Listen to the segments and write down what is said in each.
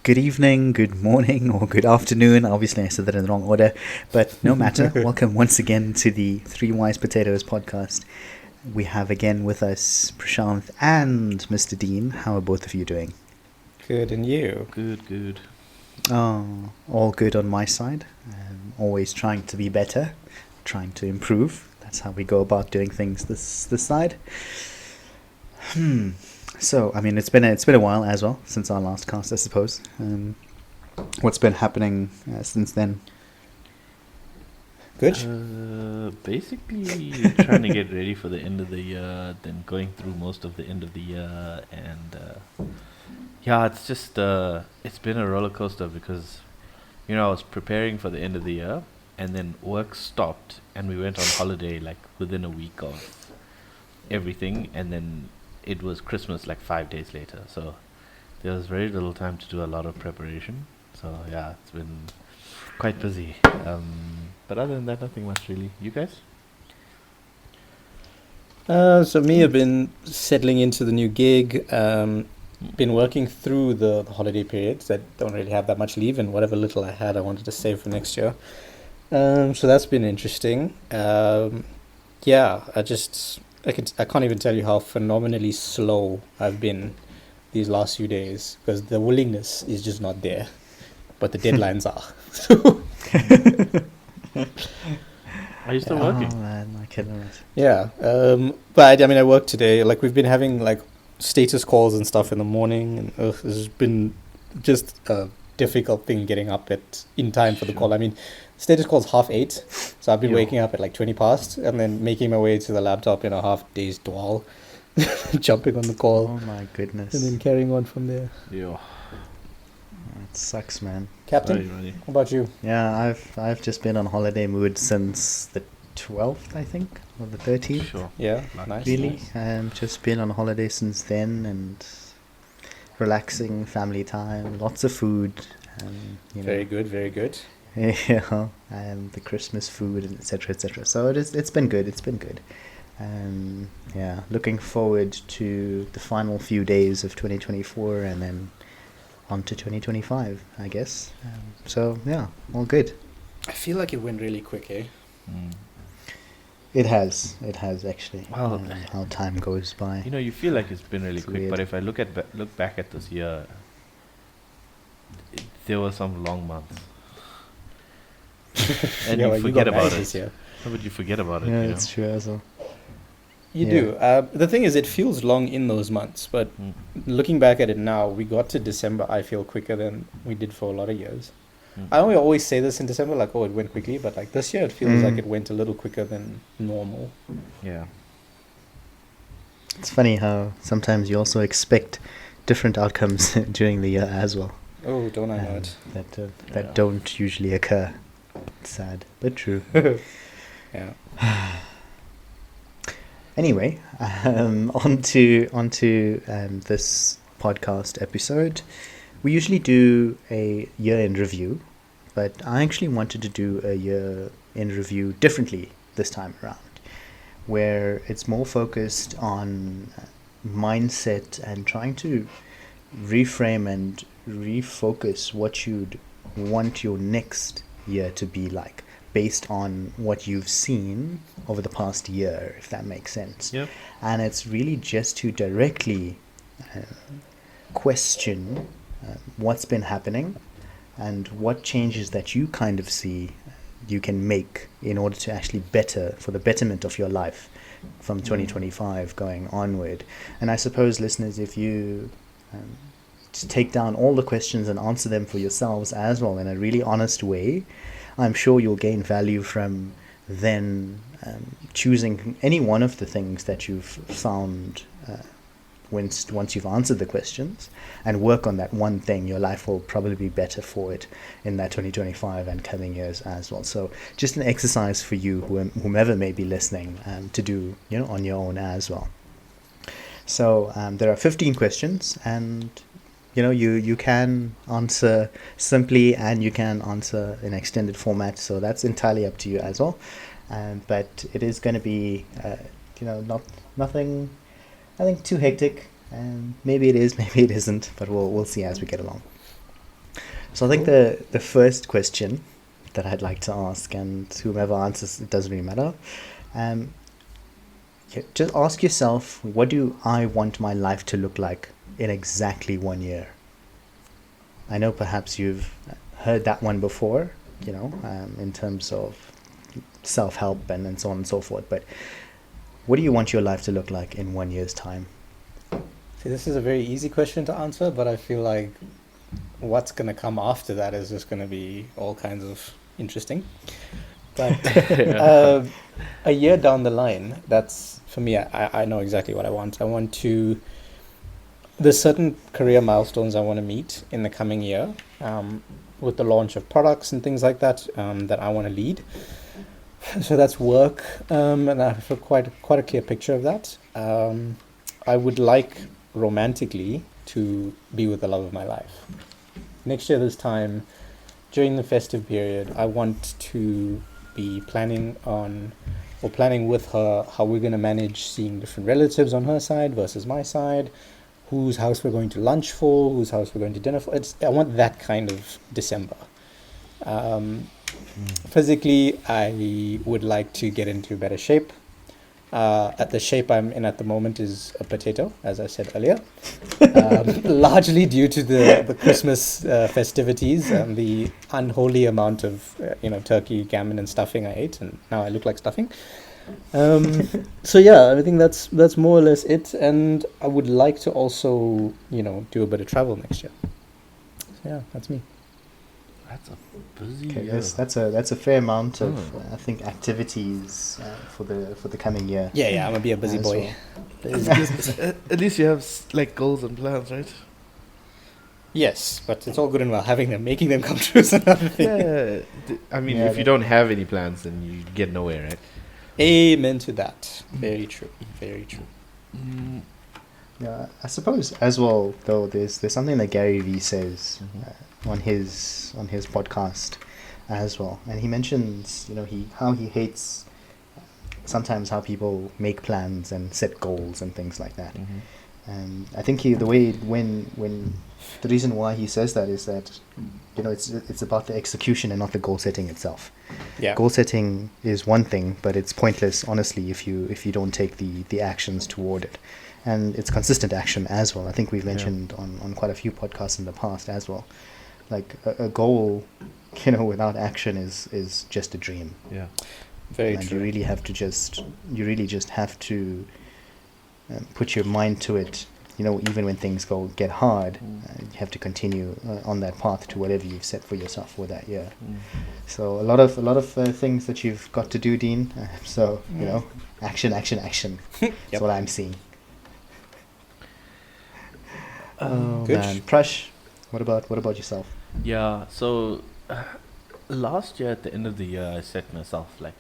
good evening, good morning, or good afternoon. Obviously, I said that in the wrong order, but no matter. Welcome once again to the Three Wise Potatoes podcast. We have again with us Prashant and Mr. Dean. How are both of you doing? Good, and you? Good. Oh, all good on my side. Always trying to be better, trying to improve. That's how we go about doing things this side. So, I mean, it's been a while as well since our last cast, I suppose. What's been happening since then? Good. Basically, trying to get ready for the end of the year, then going through most of the end of the year, and yeah, it's just it's been a roller coaster because I was preparing for the end of the year, and then work stopped, and we went on holiday like within a week of everything, and then it was Christmas like 5 days later, so there was very little time to do a lot of preparation. So yeah, it's been quite busy. But other than that, nothing much really. You guys? So me, I've been settling into the new gig. Been working through the holiday periods that don't really have that much leave, and whatever little I had, I wanted to save for next year. So that's been interesting. Yeah, I can't even tell you how phenomenally slow I've been these last few days because the willingness is just not there, but the deadlines are. Are you still working? Oh man, I can imagine. Yeah, but I mean, I work today. Like we've been having like status calls and stuff in the morning, and it's been just a difficult thing getting up in time for the call. I mean, status call's 8:30, so I've been waking up at like 20 past, and then making my way to the laptop in a half-dazed dwell, jumping on the call. Oh my goodness. And then carrying on from there. Yeah. It sucks, man. Captain, Sorry. how about you? Yeah, I've just been on holiday mood since the 12th, I think, or the 13th. Sure. Yeah, nice. Really, Nice. just been on holiday since then, and relaxing, family time, lots of food. Very good, very good. Yeah, the Christmas food, and etc. etc. So it's been good. It's been good. Yeah, looking forward to the final few days of 2024, and then on to 2025, I guess. So yeah, all good. I feel like it went really quick, eh? It has actually. Well, how time goes by. You feel like it's been really It's quick, weird. but if I look back at this year, there were some long months, and Yeah, you well, forget got about married it. this year. No, but you forget about it. Yeah, it's true as well. You Yeah. do. The thing is, it feels long in those months, but Mm. looking back at it now, we got to December, I feel, quicker than we did for a lot of years. Mm. I only always say this in December, like, oh, it went quickly, but like this year, it feels like Mm. it went a little quicker than normal. Yeah. It's funny how sometimes you also expect different outcomes during the year as well. Oh, don't I know it? That Yeah. don't usually occur. It's sad, but true. Yeah. Anyway, onto this podcast episode. We usually do a year-end review, but I actually wanted to do a year-end review differently this time around, where it's more focused on mindset and trying to reframe and refocus what you'd want your next year to be like, based on what you've seen over the past year, if that makes sense. Yep. And it's really just to directly question what's been happening and what changes that you kind of see you can make in order to actually for the betterment of your life from 2025 going onward. And I suppose, listeners, if you to take down all the questions and answer them for yourselves as well in a really honest way, I'm sure you'll gain value from then choosing any one of the things that you've found once you've answered the questions, and work on that one thing. Your life will probably be better for it in that 2025 and coming years as well. So just an exercise for you, whomever may be listening, to do on your own as well. So there are 15 questions, and you can answer simply and you can answer in extended format, so that's entirely up to you as well. But it is going to be nothing too hectic, and maybe it is, maybe it isn't, but we'll see as we get along. So I think the first question that I'd like to ask, and whomever answers, it doesn't really matter. Um, just ask yourself, what do I want my life to look like in exactly 1 year? I know perhaps you've heard that one before, in terms of self-help and so on and so forth. But what do you want your life to look like in 1 year's time? See, this is a very easy question to answer, but I feel like what's going to come after that is just going to be all kinds of interesting. But a year down the line, that's for me, I know exactly what I want. I want to, there's certain career milestones I want to meet in the coming year, with the launch of products and things like that, that I want to lead. So that's work, and I have quite a clear picture of that. I would like romantically to be with the love of my life. Next year this time, during the festive period, I want to be planning with her how we're going to manage seeing different relatives on her side versus my side, whose house we're going to lunch for, whose house we're going to dinner for. I want that kind of December. Physically, I would like to get into better shape. At the shape I'm in at the moment is a potato, as I said earlier, largely due to the Christmas festivities and the unholy amount of turkey, gammon, and stuffing I ate, and now I look like stuffing. So yeah, I think that's more or less it, and I would like to also do a bit of travel next year. So yeah, that's me. That's a busy Okay, year. yes, that's a fair amount of Hmm. I think activities for the coming year. Yeah, I'm gonna be a busy as boy. well. At least you have like goals and plans, right? Yes, but it's all good and well. Having them, making them come true is another thing. Yeah. I mean, Yeah, if you don't have any plans, then you get nowhere, right? Amen to that. Very true. Very true. Mm. Yeah, I suppose as well though. There's something that Gary Vee says Mhm. on his podcast as well, and he mentions how he hates sometimes how people make plans and set goals and things like that. Mhm. And I think the way when the reason why he says that is that it's about the execution and not the goal setting itself. Yeah. Goal setting is one thing, but it's pointless, honestly, if you don't take the actions toward it. And it's consistent action as well. I think we've Yeah. mentioned on quite a few podcasts in the past as well. Like a goal, without action is just a dream. Yeah. Very And true. you really just have to put your mind to it. Even when things get hard, you have to continue on that path to whatever you've set for yourself for that year. So a lot of things that you've got to do, Dean. So action. That's Yep. what I'm seeing. Um, Good. Man, Prash, what about yourself? Yeah. So last year at the end of the year, I set myself like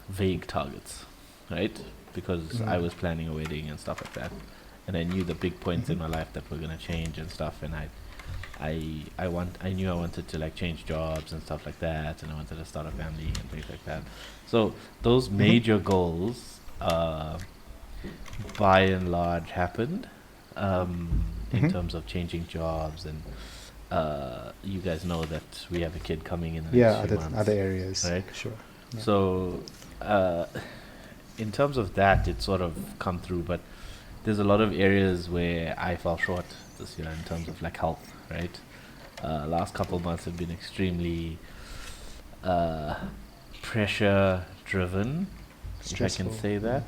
vague targets, right? Because I was planning a wedding and stuff like that, and I knew the big points in my life that were gonna change and stuff, and I knew I wanted to like change jobs and stuff like that, and I wanted to start a family and things like that. So those major goals, by and large, happened. In Mhm. terms of changing jobs, and you guys know that we have a kid coming in the Yeah, next few other months, areas, right? sure. Yeah. So, in terms of that, it's sort of come through, but there's a lot of areas where I fell short this year in terms of like health, right? Last couple of months have been extremely pressure driven, if I can Stressful. say that.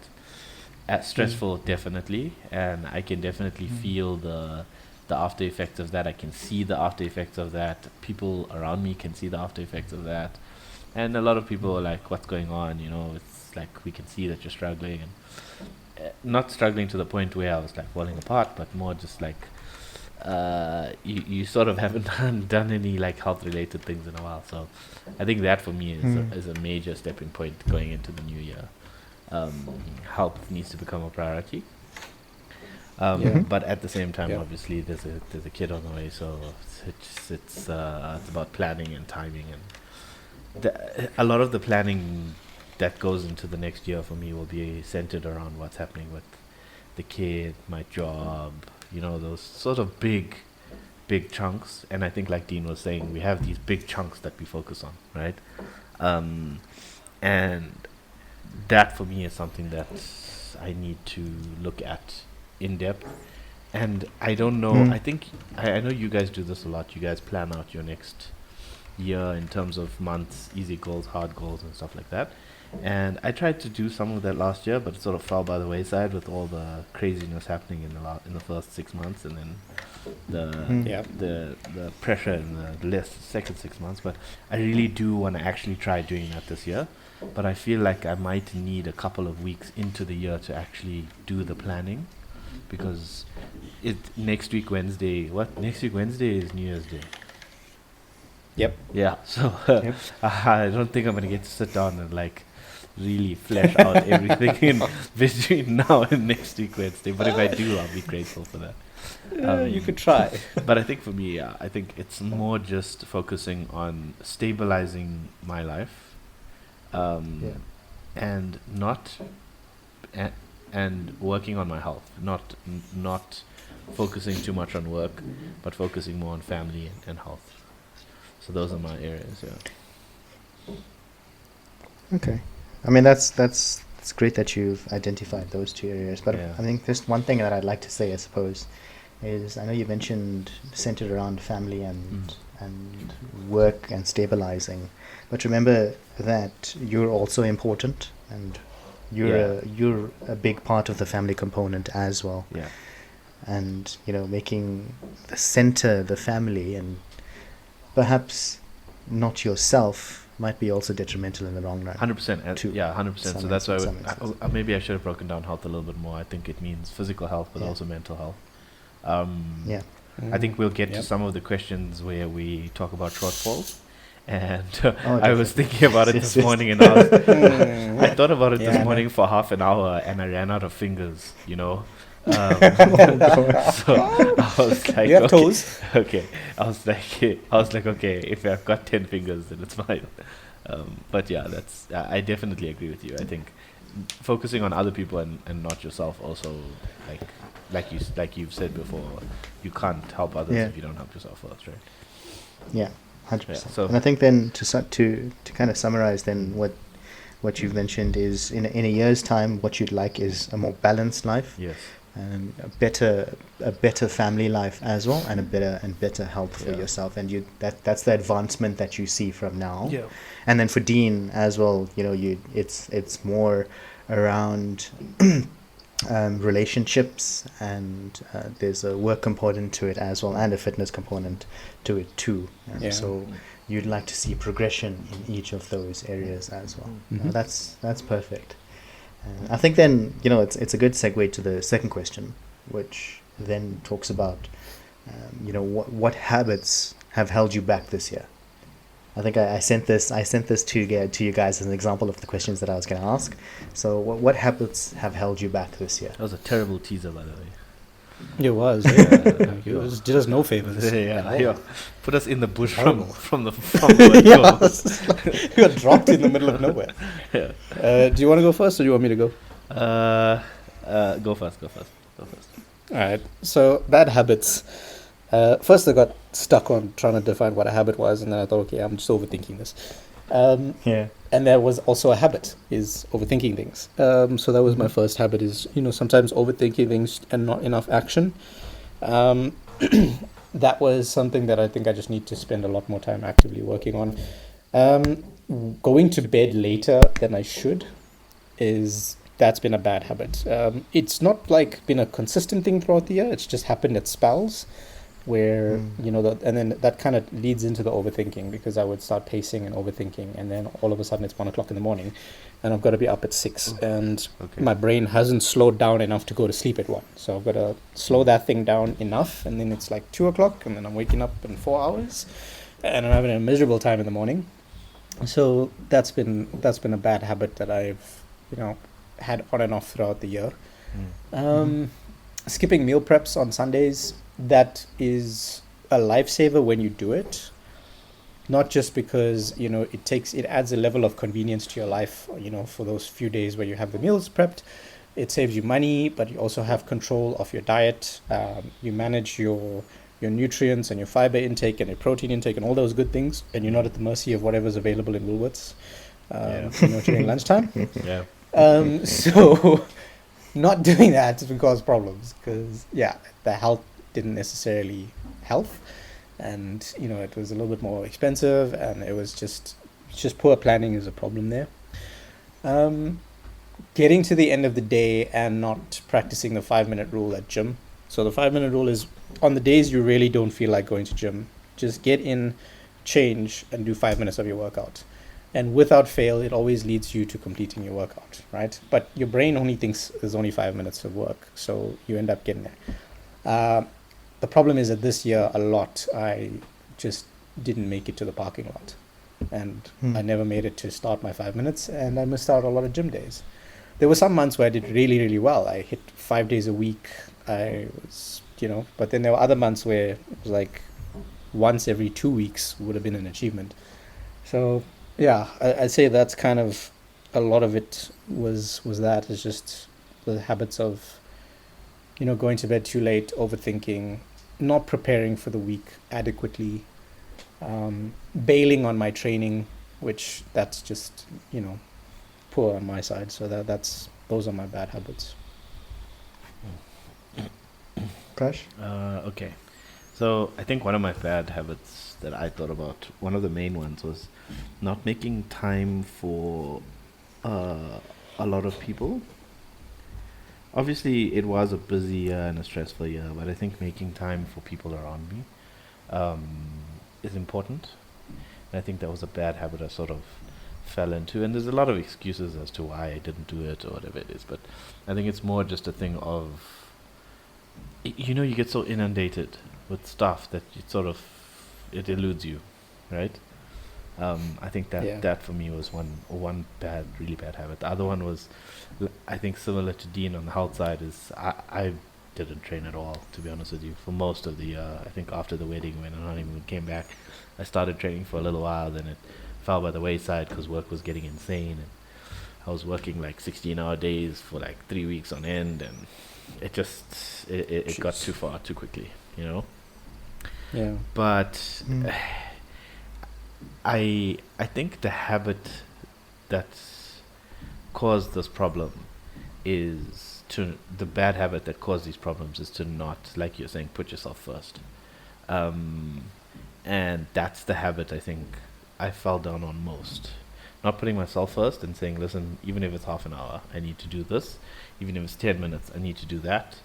Stressful, definitely, and I can definitely feel the after effects of that. I can see the after effects of that. People around me can see the after effects of that, and a lot of people are like, "What's going on?" It's like we can see that you're struggling, and not struggling to the point where I was like falling apart, but more just like you sort of haven't done any like health related things in a while. So I think that for me is a major stepping point going into the new year. Health needs to become a priority. Yeah. But at the same time, Yeah. obviously, there's a kid on the way, so it's about planning and timing, and a lot of the planning that goes into the next year for me will be centered around what's happening with the kid, my job, those sort of big big chunks, and I think like Dean was saying, we have these big chunks that we focus on, right? Um, and that for me is something that I need to look at in depth. And I don't know. I think I know you guys do this a lot. You guys plan out your next year in terms of months, easy goals, hard goals, and stuff like that. And I tried to do some of that last year, but it sort of fell by the wayside with all the craziness happening in the first 6 months, and then the pressure in the second 6 months. But I really do want to actually try doing that this year. But I feel like I might need a couple of weeks into the year to actually do the planning, because next week Wednesday is New Year's Day. Yep. Yeah, so I don't think I'm gonna get to sit down and like really flesh out everything in between now and next week Wednesday. But if I do, I'll be grateful for that. You could try. But I think for me, I think it's more just focusing on stabilizing my life, and not and working on my health. Not focusing too much on work, but focusing more on family and health. So those are my areas. Yeah. Okay. I mean, that's it's great that you've identified those two areas. But Yeah. I think just one thing that I'd like to say, I suppose, is I know you mentioned centered around family and work and stabilizing, but remember that you're also important, and you're a big part of the family component as well. Yeah. And making the center the family, and perhaps not yourself, might be also detrimental in the long run. 100%. To Yeah, 100%. So that's why some instance. maybe I should have broken down health a little bit more. I think it means physical health, but Yeah. also mental health. Yeah. I think we'll get to Yep. some of the questions where we talk about shortfalls. And Oh, I was definitely. thinking about it Yes, this yes. morning, and I thought about it Yeah, I this know. morning for half an hour, and I ran out of fingers. So I was like, You have okay, toes. okay. I was like, okay, if I've got 10 fingers, then it's fine. But yeah, I definitely agree with you. I think focusing on other people and not yourself also, like you've said before, you can't help others Yeah. if you don't help yourself first, right? Yeah, 100%. Yeah, so- And I think then to kind of summarize then what you've mentioned is in a year's time, what you'd like is a more balanced life, Yes. and a better family life as well, and a better health for Yeah. yourself. And that's the advancement that you see from now. Yeah. And then for Dean as well, it's more around relationships, and there's a work component to it as well, and a fitness component to it too. Yeah. So you'd like to see progression in each of those areas as well. Mhm. That's perfect. I think then it's a good segue to the second question, which then talks about what habits have held you back this year. I think I sent this to you guys as an example of the questions that I was going to ask. So what habits have held you back this year? That was a terrible teaser, by the way. It was. Yeah. It did us no favors. Yeah. Put us in the bush Horrible. from the word go. We got dropped in the middle of nowhere. Yeah. Do you want to go first, or do you want me to go? Go first. All right. So bad habits. First, I got stuck on trying to define what a habit was, and then I thought, okay, I'm just overthinking this. Yeah. And there was also a habit, is overthinking things. So that was my first habit, is sometimes overthinking things and not enough action. That was something that I think I just need to spend a lot more time actively working on. Going to bed later than I should that's been a bad habit. It's not like been a consistent thing throughout the year. It's just happened at spells where and then that kind of leads into the overthinking, because I would start pacing and overthinking, and then all of a sudden it's 1 o'clock in the morning and I've got to be up at 6, and Okay. my brain hasn't slowed down enough to go to sleep at 1. So I've got to slow that thing down enough, and then it's like 2 o'clock, and then I'm waking up in 4 hours and I'm having a miserable time in the morning. So that's been a bad habit that I've had on and off throughout the year. Skipping meal preps on Sundays, that is a lifesaver when you do it, not just because it adds a level of convenience to your life, for those few days where you have the meals prepped. It saves you money, but you also have control of your diet. You manage your your nutrients and your fiber intake and your protein intake and all those good things, and you're not at the mercy of whatever's available in Woolworths, Yeah. during lunchtime. Yeah. So not doing that can cause problems because, yeah, the health didn't necessarily health, and it was a little bit more expensive, and it was just poor planning is a problem there. Um, Getting to the end of the day and not practicing the 5 minute rule at gym. So the 5 minute rule is on the days you really don't feel like going to gym, just get in, change, and do 5 minutes of your workout. And without fail, it always leads you to completing your workout, right? But your brain only thinks there's only 5 minutes of work, so you end up getting there. The problem is that this year, I just didn't make it to the parking lot. And I never made it to start my 5 minutes, and I missed out on a lot of gym days. There were some months where I did really, really well. I hit 5 days a week. I was, but then there were other months where it was like once every 2 weeks would have been an achievement. So, yeah, I'd say that's kind of a lot of it was that. It's just the habits of, going to bed too late, overthinking, not preparing for the week adequately, bailing on my training, which that's just, poor on my side. So those are my bad habits. Crash? Okay. So I think one of my bad habits that I thought about, one of the main ones, was not making time for a lot of people. Obviously, it was a busy year and a stressful year, but I think making time for people around me is important. And I think that was a bad habit I sort of fell into. And there's a lot of excuses as to why I didn't do it or whatever it is. But I think it's more just a thing of, you get so inundated with stuff that it eludes you, right? I think that for me was one really bad habit. The other one was, I think similar to Dean on the health side, is I didn't train at all, to be honest with you, for most of the year. I think after the wedding, when our honeymoon came back, I started training for a little while, then it fell by the wayside because work was getting insane, and I was working like 16-hour days for like 3 weeks on end, and it got too far too quickly, Yeah. But I think the habit that caused this problem is the bad habit that caused these problems is to not, like you're saying, put yourself first. And that's the habit I think I fell down on most. Not putting myself first and saying, listen, even if it's half an hour, I need to do this. Even if it's 10 minutes, I need to do that.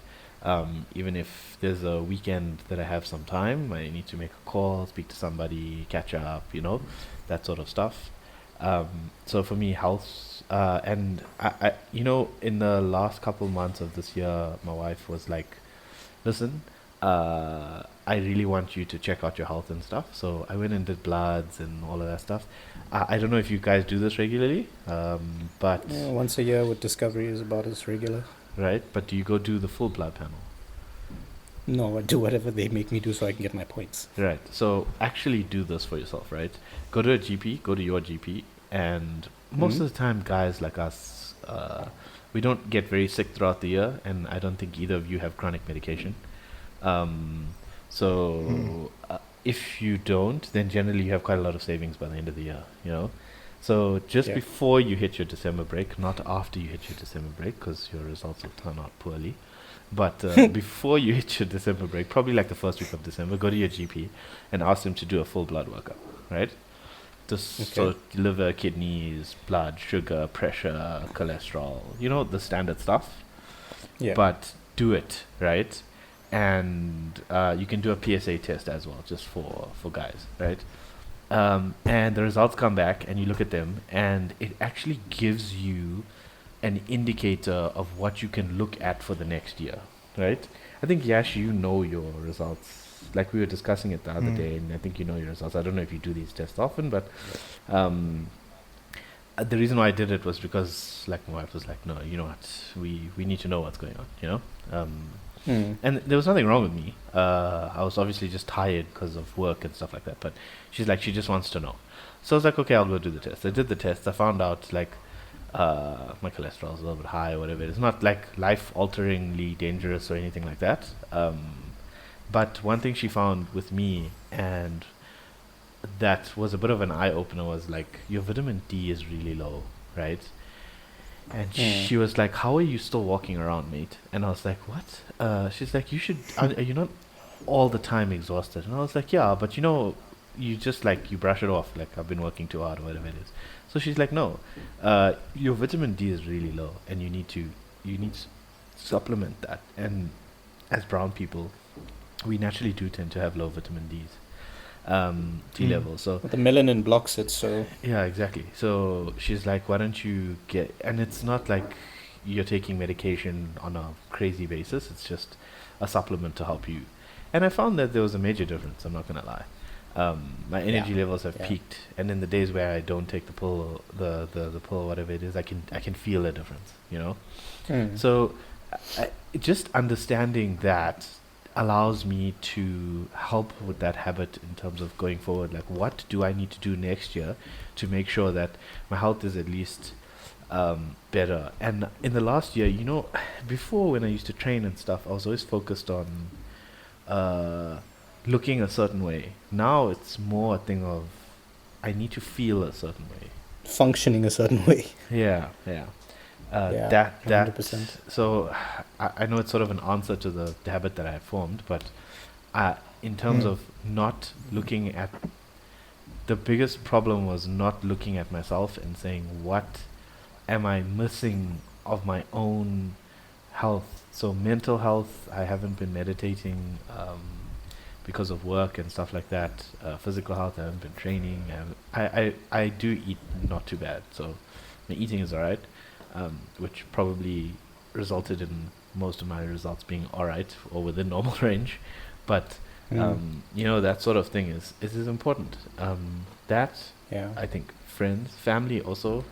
Even if there's a weekend that I have some time, I need to make a call, speak to somebody, catch up, that sort of stuff. So for me, health, and I, in the last couple months of this year, my wife was like, listen, I really want you to check out your health and stuff. So I went and did bloods and all of that stuff. I don't know if you guys do this regularly, but Once a year with Discovery is about as regular. right. But do you go do the full blood panel? No, I do whatever they make me do so I can get my points. Right. So actually do this for yourself, right? Go to a GP, go to your GP, and most of the time, guys like us, we don't get very sick throughout the year, and I don't think either of you have chronic medication. If you don't, then generally you have quite a lot of savings by the end of the year, So just before you hit your December break, not after you hit your December break, because your results will turn out poorly. But before you hit your December break, probably like the first week of December, go to your GP and ask them to do a full blood workup, right? So liver, kidneys, blood, sugar, pressure, cholesterol, the standard stuff. Yeah. But do it, right? And you can do a PSA test as well, just for guys, right? And the results come back, and you look at them, and it actually gives you an indicator of what you can look at for the next year, right? I think, Yash, your results. Like we were discussing it the other day, and I think you know your results. I don't know if you do these tests often, but the reason why I did it was because, like, my wife was like, no, you know what, we need to know what's going on, And there was nothing wrong with me. I was obviously just tired because of work and stuff like that, but she's like, she just wants to know. So I was like, okay, I'll go do the test. I did the test. I found out, like, my cholesterol is a little bit high or whatever. It's not like life-alteringly dangerous or anything like that. But one thing she found with me, and that was a bit of an eye opener, was like, your vitamin D is really low, right? And she was like, "How are you still walking around, mate?" And I was like, "What?" She's like, "You should. Are you not all the time exhausted?" And I was like, "Yeah, but you just like you brush it off. Like I've been working too hard or whatever it is." So she's like, "No, your vitamin D is really low, and you need to supplement that. And as brown people, we naturally do tend to have low vitamin D's." T level. So The melanin blocks it, so yeah, exactly. So she's like, why don't you get, and it's not like you're taking medication on a crazy basis, it's just a supplement to help you. And I found that there was a major difference, I'm not gonna lie. My energy levels have peaked, and in the days where I don't take the pill, the pill, whatever it is, I can feel a difference, you know. So just understanding that allows me to help with that habit in terms of going forward. Like, what do I need to do next year to make sure that my health is at least better? And in the last year, before when I used to train and stuff, I was always focused on looking a certain way. Now it's more a thing of I need to feel a certain way, functioning a certain way. yeah. Yeah, That 100%. so I know it's sort of an answer to the habit that I have formed, but in terms of not looking at, the biggest problem was not looking at myself and saying, what am I missing of my own health? So mental health, I haven't been meditating because of work and stuff like that. Physical health, I haven't been training. I do eat not too bad, so my eating is alright. Which probably resulted in most of my results being alright or within normal range, but that sort of thing is important. I think friends, family also,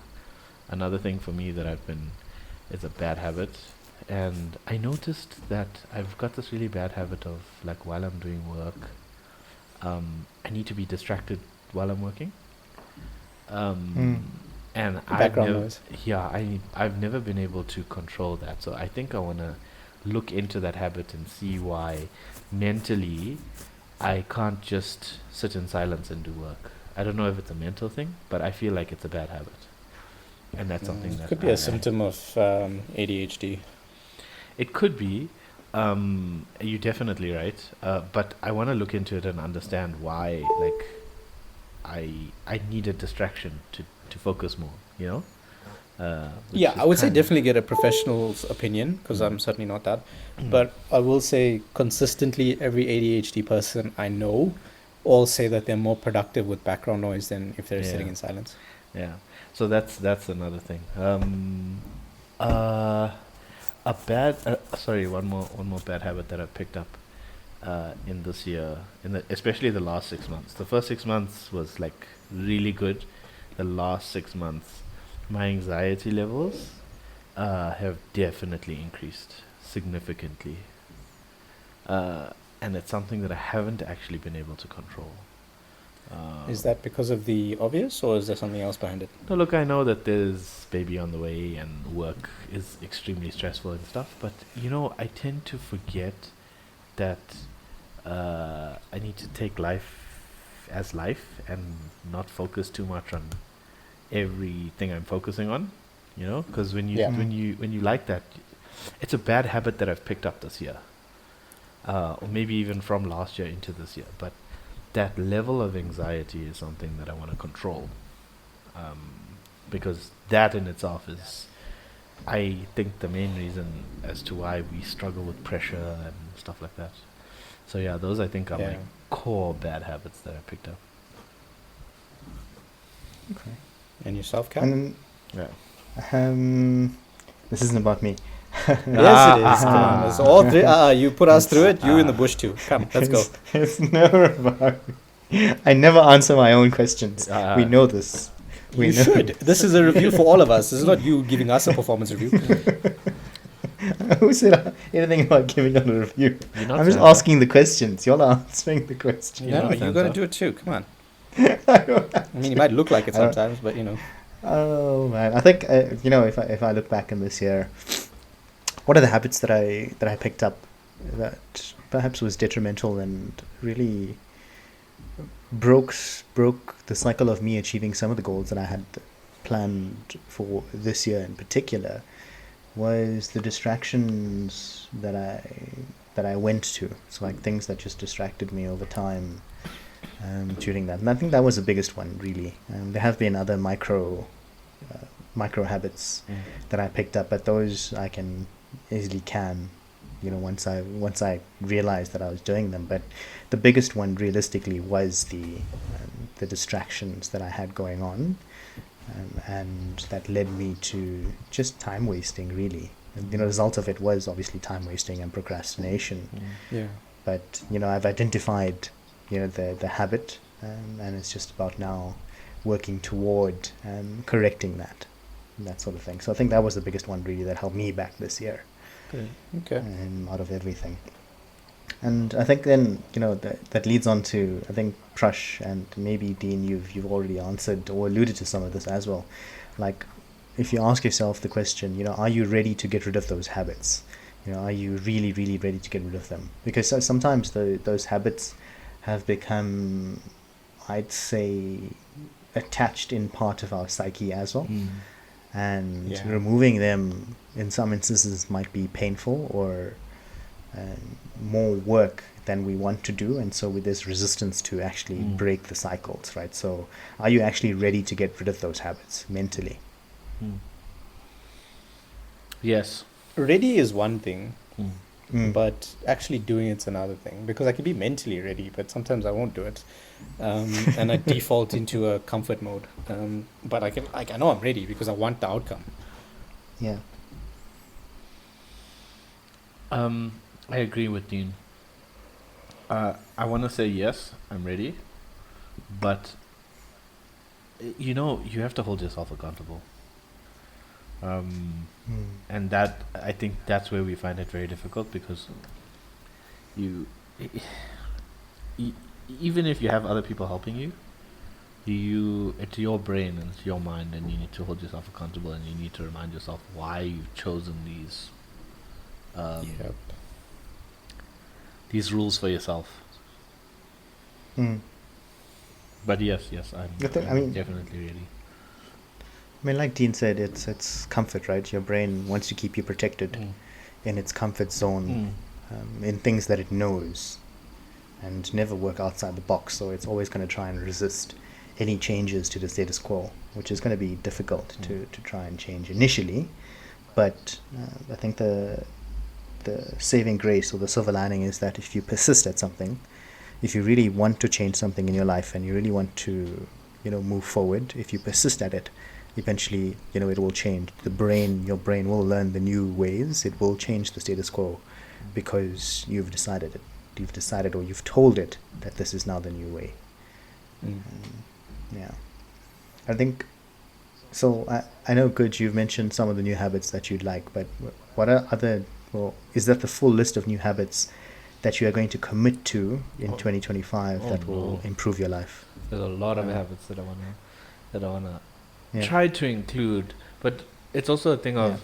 another thing for me that is a bad habit. And I noticed that I've got this really bad habit of, like, while I'm doing work, I need to be distracted while I'm working. And Background noise. I've never been able to control that. So I think I want to look into that habit and see why mentally I can't just sit in silence and do work. I don't know if it's a mental thing, but I feel like it's a bad habit. And that's something that could be a symptom of ADHD. It could be. You're definitely right. But I want to look into it and understand why, like, I need a distraction to focus more, I would say definitely get a professional's opinion, because I'm certainly not that. But I will say consistently every ADHD person I know all say that they're more productive with background noise than if they're sitting in silence. Yeah. So that's another thing. One more bad habit that I've picked up in this year, especially the last 6 months. The first 6 months was like really good. The last 6 months, my anxiety levels have definitely increased significantly, and it's something that I haven't actually been able to control. Is that because of the obvious, or is there something else behind it? No, look, I know that there's baby on the way and work is extremely stressful and stuff, but I tend to forget that I need to take life as life and not focus too much on everything I'm focusing on, because when you like that, it's a bad habit that I've picked up this year, or maybe even from last year into this year. But that level of anxiety is something that I want to control, because that in itself is, I think, the main reason as to why we struggle with pressure and stuff like that. So yeah, those I think are my core bad habits that I picked up. Okay. And yourself, Cam? This isn't about me. Yes, it is. Come on, it's all three. You put us through it. You in the bush too. Come, let's go. It's never about me. I never answer my own questions. We know this. You should. This is a review for all of us. This is not you giving us a performance review. Who said anything about giving out a review? I'm just asking the questions. Y'all are answering the questions. No, you got to do it too. Come on. I mean, it might look like it sometimes, but Oh man, I think if I look back in this year, what are the habits that I picked up that perhaps was detrimental and really broke broke the cycle of me achieving some of the goals that I had planned for this year in particular, was the distractions that I went to. So like things that just distracted me over time during that. And I think that was the biggest one, really. There have been other micro habits that I picked up, but those I can easily once I realized that I was doing them. But the biggest one realistically was the distractions that I had going on, and that led me to just time wasting, really. And, the result of it was obviously time wasting and procrastination. Yeah. But I've identified the habit, and it's just about now working toward correcting that sort of thing. So I think that was the biggest one, really, that held me back this year. Good. Okay. Out of everything. And I think then that leads on to, I think, Prush, and maybe Dean, you've already answered or alluded to some of this as well. Like, if you ask yourself the question, are you ready to get rid of those habits? Are you really, really ready to get rid of them? Because sometimes those habits have become, I'd say, attached in part of our psyche as well. And removing them in some instances might be painful or more work than we want to do, and so with this resistance to actually break the cycles, right? So are you actually ready to get rid of those habits mentally? Yes. Ready is one thing, Mm. but actually doing it's another thing. Because I can be mentally ready, but sometimes I won't do it, and I default into a comfort mode. But I know I'm ready because I want the outcome. Yeah. I agree with Dean. I want to say yes, I'm ready, but you have to hold yourself accountable. And that, I think that's where we find it very difficult, because you, even if you have other people helping you, it's your brain and it's your mind, and you need to hold yourself accountable, and you need to remind yourself why you've chosen these rules for yourself. But yes, I'm definitely ready. I mean, like Dean said, it's comfort, right? Your brain wants to keep you protected in its comfort zone, in things that it knows, and never work outside the box. So it's always going to try and resist any changes to the status quo, which is going to be difficult to try and change initially. But I think the saving grace or the silver lining is that if you persist at something, if you really want to change something in your life and you really want to move forward, if you persist at it, eventually it will change. Your brain will learn the new ways. It will change the status quo because you've decided or you've told it that this is now the new way. Yeah, I think so. I know, Good, you've mentioned some of the new habits that you'd like, but what are other, well, is that the full list of new habits that you are going to commit to in 2025 that will improve your life? There's a lot of habits that I wanna try to include, but it's also a thing of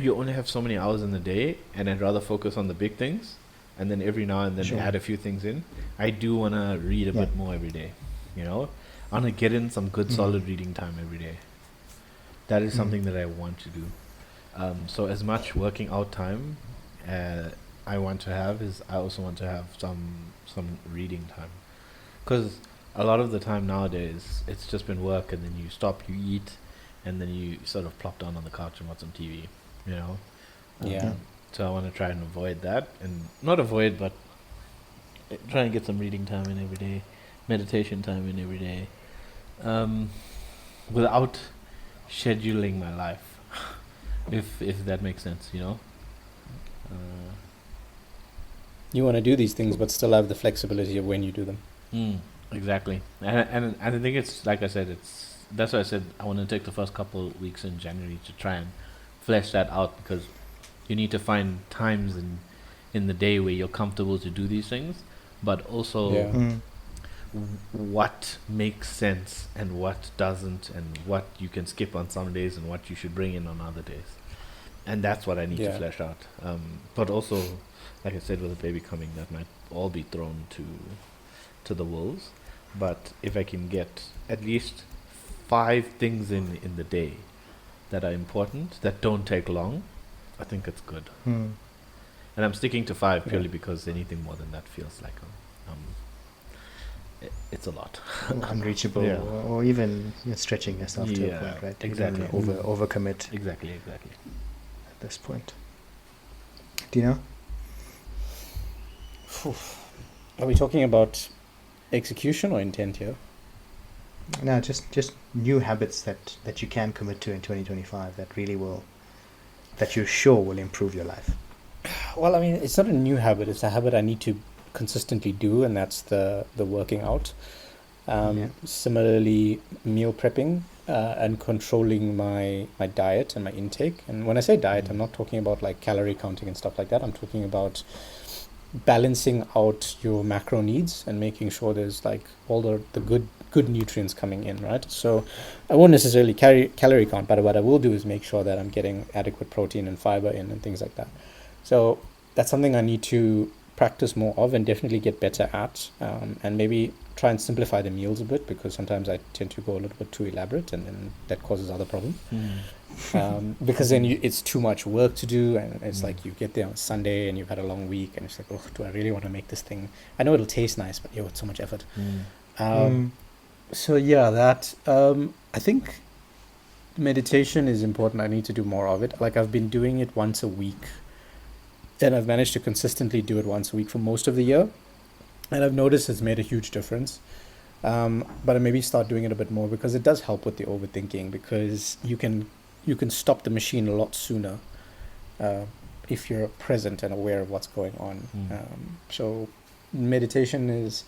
you only have so many hours in the day, and I'd rather focus on the big things, and then every now and then add a few things in. I do wanna read a bit more every day. I wanna get in some good solid reading time every day. That is something that I want to do. So as much working out time I want to have, is I also want to have some reading time, because a lot of the time nowadays it's just been work, and then you stop, you eat, and then you sort of plop down on the couch and watch some TV. So I want to try and avoid that, and not avoid, but try and get some reading time in every day, meditation time in every day, without scheduling my life, if that makes sense. You want to do these things, but still have the flexibility of when you do them. Exactly, and I think it's like I said, that's why I said I want to take the first couple of weeks in January to try and flesh that out, because you need to find times in the day where you're comfortable to do these things, but also what makes sense and what doesn't, and what you can skip on some days and what you should bring in on other days. and that's what I need to Yeah. flesh out. But also, like I said, with a baby coming, that might all be thrown to the wolves. But if I can get at least 5 things in the day that are important, that don't take long, I think it's good. Hmm. And I'm sticking to 5 Yeah. purely because anything more than that feels like it's a lot. Unreachable, Yeah. or even you're stretching yourself to a Yeah, point, right? exactly. You don't overcommit Exactly. at this point. Do you know? Phew. Are we talking about execution or intent here? No, just new habits that you can commit to in 2025 that really will, that you're sure will improve your life. Well, I mean, it's not a new habit. It's a habit I need to consistently do, and that's the working out. Yeah. Similarly, meal prepping and controlling my diet and my intake. And when I say diet, I'm not talking about like calorie counting and stuff like that. I'm talking about balancing out your macro needs and making sure there's like all the good nutrients coming in, right? So I won't necessarily calorie count, but what I will do is make sure that I'm getting adequate protein and fiber in and things like that. So that's something I need to practice more of and definitely get better at, and maybe try and simplify the meals a bit, because sometimes I tend to go a little bit too elaborate, and then that causes other problems. Because then it's too much work to do, and it's like you get there on Sunday and you've had a long week, and it's like, oh, do I really want to make this thing? I know it'll taste nice, but it's so much effort. So yeah, that I think meditation is important. I need to do more of it. Like I've been doing it once a week, and I've managed to consistently do it once a week for most of the year, and I've noticed it's made a huge difference. But I maybe start doing it a bit more, because it does help with the overthinking, because you can stop the machine a lot sooner if you're present and aware of what's going on. So meditation is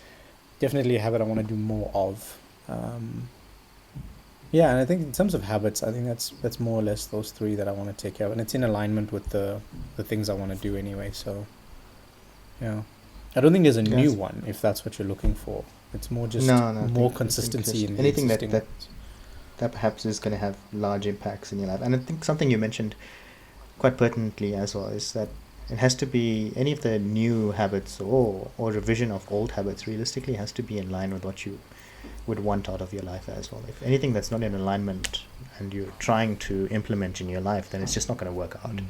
definitely a habit I want to do more of. Yeah, and I think in terms of habits, I think that's more or less those 3 that I want to take care of, and it's in alignment with the things I want to do anyway. So yeah, I don't think there's a new Yes. one if that's what you're looking for. It's more just No, more I think consistency just in the anything existing that ones. that perhaps is going to have large impacts in your life. And I think something you mentioned quite pertinently as well is that it has to be, any of the new habits or revision of old habits realistically has to be in line with what you would want out of your life as well. If anything that's not in alignment and you're trying to implement in your life, then it's just not going to work out.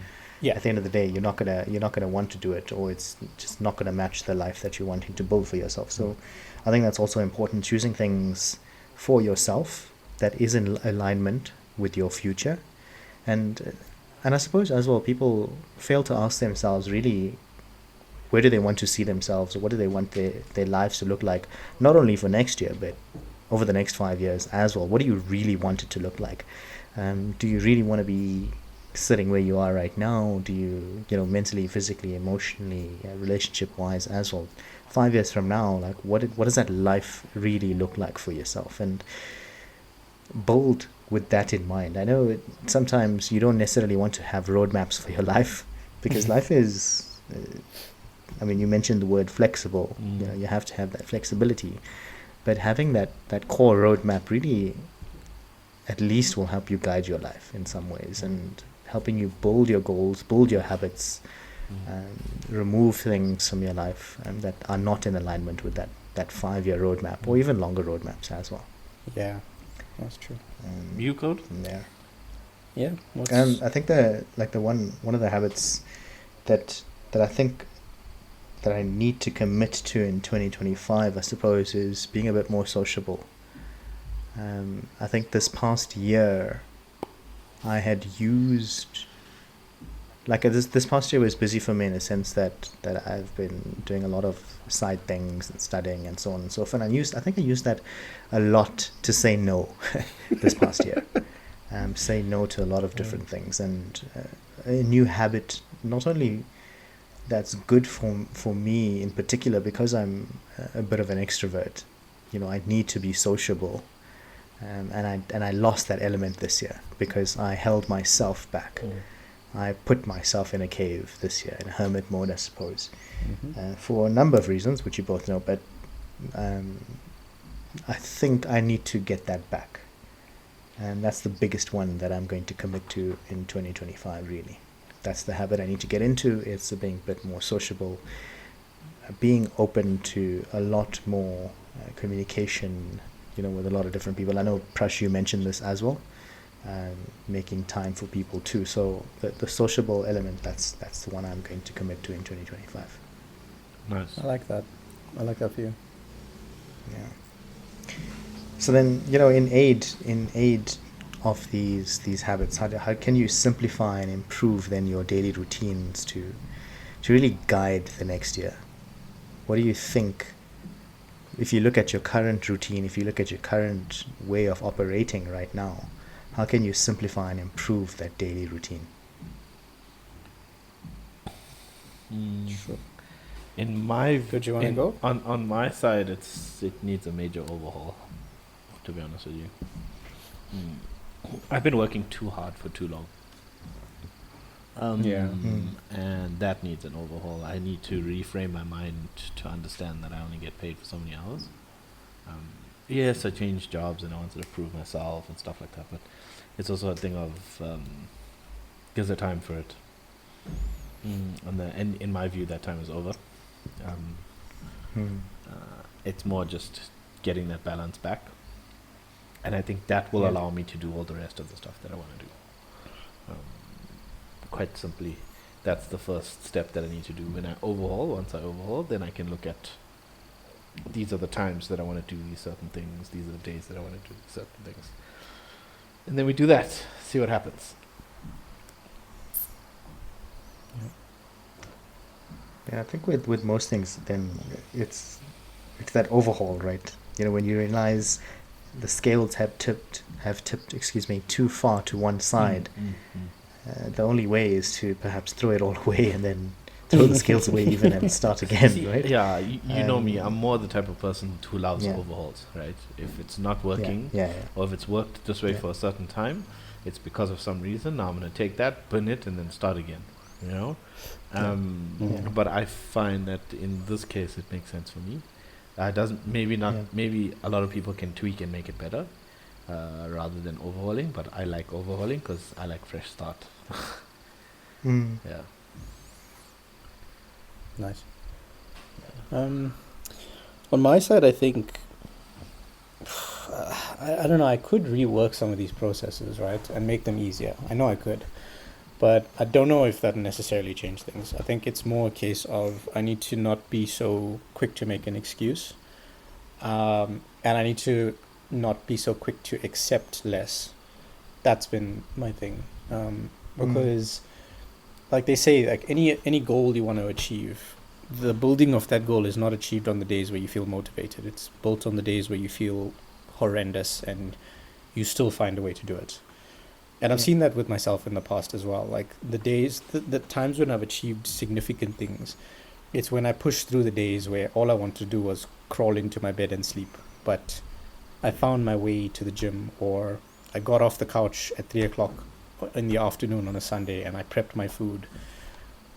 Yeah, At the end of the day, you're not gonna want to do it, or it's just not gonna match the life that you're wanting to build for yourself. So I think that's also important, choosing things for yourself that is in alignment with your future. And I suppose as well, people fail to ask themselves really, where do they want to see themselves, or what do they want their lives to look like, not only for next year but over the next 5 years as well. What do you really want it to look like? Do you really want to be sitting where you are right now? Do you, mentally, physically, emotionally, relationship wise as well, 5 years from now, like what does that life really look like for yourself? And build with that in mind. I know sometimes you don't necessarily want to have roadmaps for your life, because life is I mean, you mentioned the word flexible. You have to have that flexibility, but having that core roadmap really at least will help you guide your life in some ways, and helping you build your goals, build your habits, remove things from your life that are not in alignment with that 5-year roadmap, or even longer roadmaps as well. yeah, that's true. You code? From there. Yeah, what's I think the one of the habits that I think that I need to commit to in 2025, I suppose, is being a bit more sociable. I think this past year I had used, like this past year was busy for me in a sense that I've been doing a lot of side things and studying and so on and so forth. And I think I used that a lot to say no this past year. Say no to a lot of different things, and a new habit, not only that's good for me in particular, because I'm a bit of an extrovert. I need to be sociable, and I lost that element this year because I held myself back. I put myself in a cave this year, in a hermit mode, I suppose, for a number of reasons, which you both know. But I think I need to get that back, and that's the biggest one that I'm going to commit to in 2025, really. that's the habit I need to get into. It's being a bit more sociable, being open to a lot more communication, with a lot of different people. I know, Prash, you mentioned this as well, making time for people too. So the sociable element, that's the one I'm going to commit to in 2025. Nice. I like that. I like that for you. Yeah. So then, in aid of these habits, how can you simplify and improve then your daily routines to really guide the next year? What do you think, if you look at your current routine, if you look at your current way of operating right now, how can you simplify and improve that daily routine? Sure. In my Good, you wanna go? on my side, it needs a major overhaul. To be honest with you, I've been working too hard for too long. Yeah. And that needs an overhaul. I need to reframe my mind to understand that I only get paid for so many hours. Yes, I changed jobs and I wanted to prove myself and stuff like that, but it's also a thing of there's a time for it. And in my view, that time is over. It's more just getting that balance back, and I think that will allow me to do all the rest of the stuff that I want to do. Quite simply, that's the first step that I need to do. Once I overhaul, then I can look at, these are the times that I want to do these certain things, these are the days that I want to do certain things. And then we do that, see what happens. Yeah, I think with most things, then it's that overhaul, right? When you realize the scales have tipped, too far to one side. The only way is to perhaps throw it all away and then throw the scales away even and start again, See, right? Yeah, you know me. I'm more the type of person who loves Yeah. overhauls, right? If it's not working, Yeah. or if it's worked this way Yeah. for a certain time, it's because of some reason. Now I'm going to take that, burn it, and then start again, you know? But I find that in this case, it makes sense for me. Doesn't maybe not Yeah. maybe a lot of people can tweak and make it better, rather than overhauling. But I like overhauling because I like fresh start. Yeah. Nice. On my side, I think I don't know. I could rework some of these processes, right, and make them easier. I know I could, but I don't know if that necessarily change things. I think it's more a case of I need to not be so quick to make an excuse, and I need to not be so quick to accept less. That's been my thing, because, like they say, like any goal you want to achieve, the building of that goal is not achieved on the days where you feel motivated. It's built on the days where you feel horrendous and you still find a way to do it. And I've seen that with myself in the past as well. Like the times when I've achieved significant things, it's when I pushed through the days where all I wanted to do was crawl into my bed and sleep. But I found my way to the gym, or I got off the couch at 3 o'clock in the afternoon on a Sunday and I prepped my food.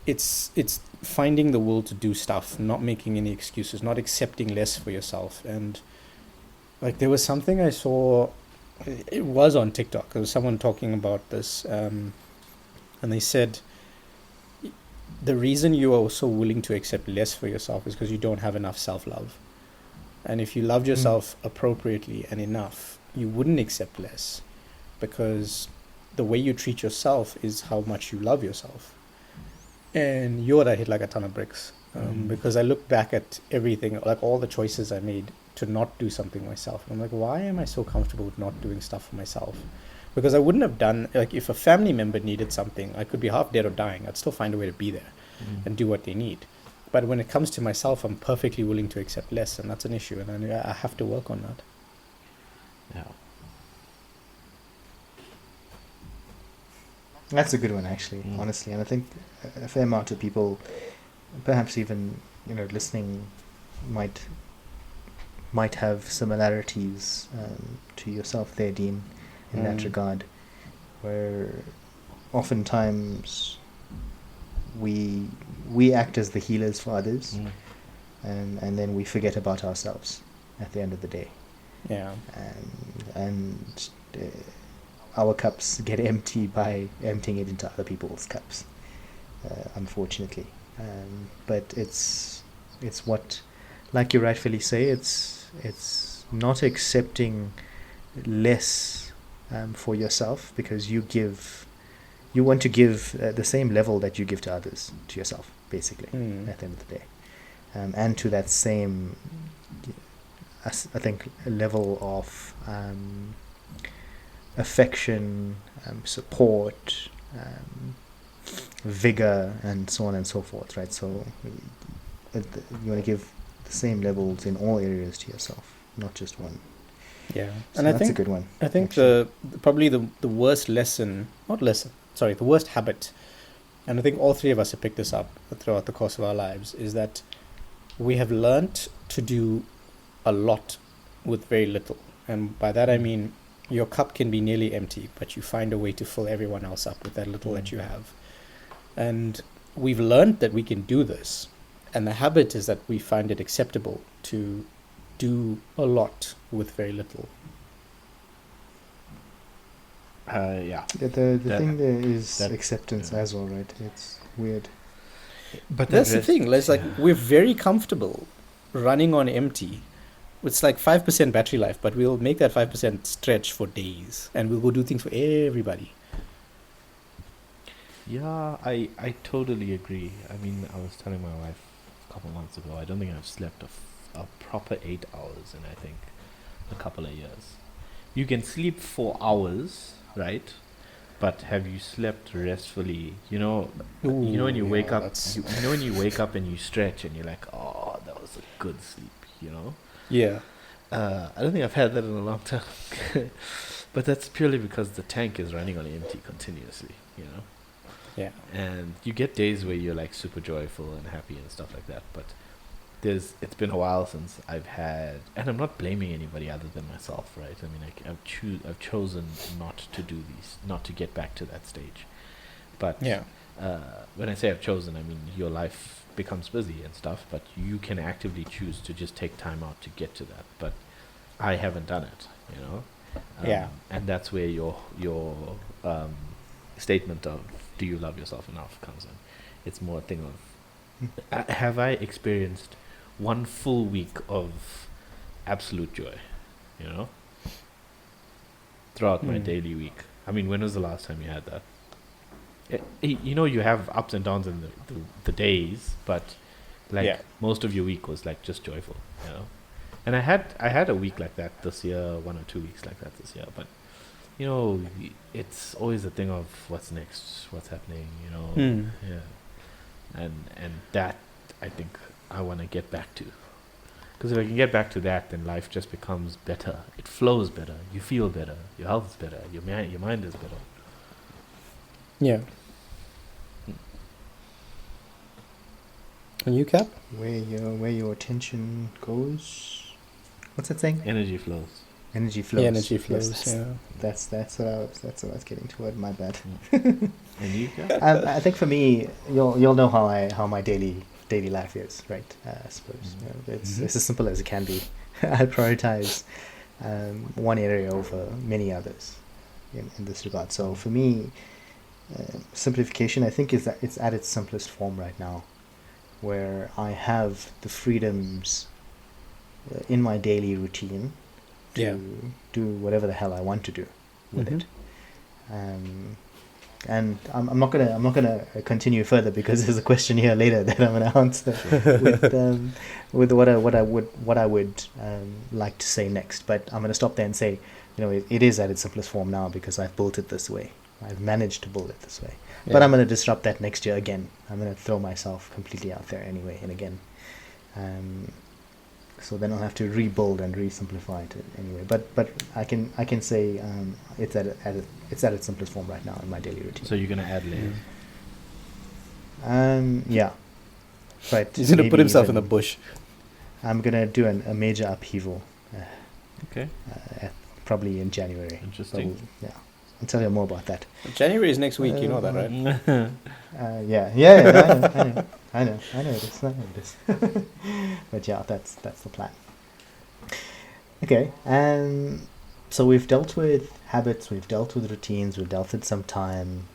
It's finding the will to do stuff, not making any excuses, not accepting less for yourself. And like there was something I saw, it was on TikTok. There was someone talking about this, and they said the reason you are so willing to accept less for yourself is because you don't have enough self-love. And if you loved yourself appropriately and enough, you wouldn't accept less, because the way you treat yourself is how much you love yourself. And I hit like a ton of bricks, because I look back at everything, like all the choices I made to not do something myself. And I'm like, why am I so comfortable with not doing stuff for myself? Because I wouldn't have done, like if a family member needed something, I could be half dead or dying. I'd still find a way to be there and do what they need. But when it comes to myself, I'm perfectly willing to accept less, and that's an issue, and I have to work on that. Yeah. That's a good one, actually, honestly. And I think a fair amount of people, perhaps even listening, might have similarities to yourself there, Dean, in that regard, where oftentimes we act as the healers for others, and then we forget about ourselves at the end of the day. Yeah. And our cups get empty by emptying it into other people's cups. unfortunately. But it's what, like you rightfully say, it's not accepting less for yourself, because you want to give the same level that you give to others to yourself, basically, Mm. at the end of the day, and to that same, I think, level of affection, support, vigor, and so on and so forth, right? So you want to give the same levels in all areas to yourself, not just one. Yeah, So and I that's a think good one. I think actually. probably the worst lesson, not lesson, sorry, the worst habit, and I think all three of us have picked this up throughout the course of our lives, is that we have learnt to do a lot with very little. And by that I Mm. mean your cup can be nearly empty, but you find a way to fill everyone else up with that little that Mm. you have. And we've learned that we can do this. And the habit is that we find it acceptable to do a lot with very little. Yeah. The That- thing there is that- acceptance yeah. as well, right? It's weird. But That's the thing. It's like we're very comfortable running on empty. It's like 5% battery life, but we'll make that 5% stretch for days and we'll go do things for everybody. Yeah, I totally agree. I mean, I was telling my wife a couple months ago, I don't think I've slept a proper 8 hours in, I think, a couple of years. You can sleep 4 hours, right? But have you slept restfully? You know when you wake up, you know when you wake up and you stretch and you're like, oh, that was a good sleep, you know? Yeah. I don't think I've had that in a long time. But that's purely because the tank is running on empty continuously, you know? Yeah. And you get days where you're like super joyful and happy and stuff like that, but it's been a while since I've had, and I'm not blaming anybody other than myself, right? I mean, I've chosen not to do these, not to get back to that stage. But Yeah. when I say I've chosen, I mean your life becomes busy and stuff, but you can actively choose to just take time out to get to that. But I haven't done it, you know. Yeah. And that's where your statement of "Do you love yourself enough?" comes in. It's more a thing of have I experienced one full week of absolute joy, you know, throughout my daily week. I mean, when was the last time you had that? You know, you have ups and downs in the days, but like Yeah. most of your week was like just joyful, you know. And I had a week like that this year, 1 or 2 weeks like that this year, but you know, it's always a thing of what's next, what's happening, you know. Hmm. Yeah. And that I think I want to get back to, because if I can get back to that, then life just becomes better. It flows better. You feel better. Your health is better. Your mind is better. Yeah. And you, Cap? Where your attention goes. What's that saying? Energy flows. Energy flows. Yeah, energy Yes, flows. that's, Yeah. that's what I was getting toward. My bad. And you? I think for me, you'll know how my daily life is, right? I suppose it's as simple as it can be. I prioritize one area over many others in this regard. So for me, simplification, I think, is that it's at its simplest form right now, where I have the freedoms in my daily routine to Yeah. do whatever the hell I want to do with it. And I'm not gonna continue further, because there's a question here later that I'm gonna answer with what I would like to say next. But I'm gonna stop there and say, you know, it is at its simplest form now because I've built it this way. I've managed to build it this way. Yeah. But I'm gonna disrupt that next year again. I'm gonna throw myself completely out there anyway and again. So then I'll have to rebuild and re-simplify it anyway. But I can say it's at its simplest form right now in my daily routine. So you're gonna add layers. Yeah. But He's gonna put maybe himself in even the bush. I'm gonna do a major upheaval. Okay. Probably in January. Interesting. So, yeah, I'll tell you more about that. January is next week. You know that, right? Yeah. I know it is. But yeah, that's the plan. Okay, so we've dealt with habits, we've dealt with routines, we've dealt with some time.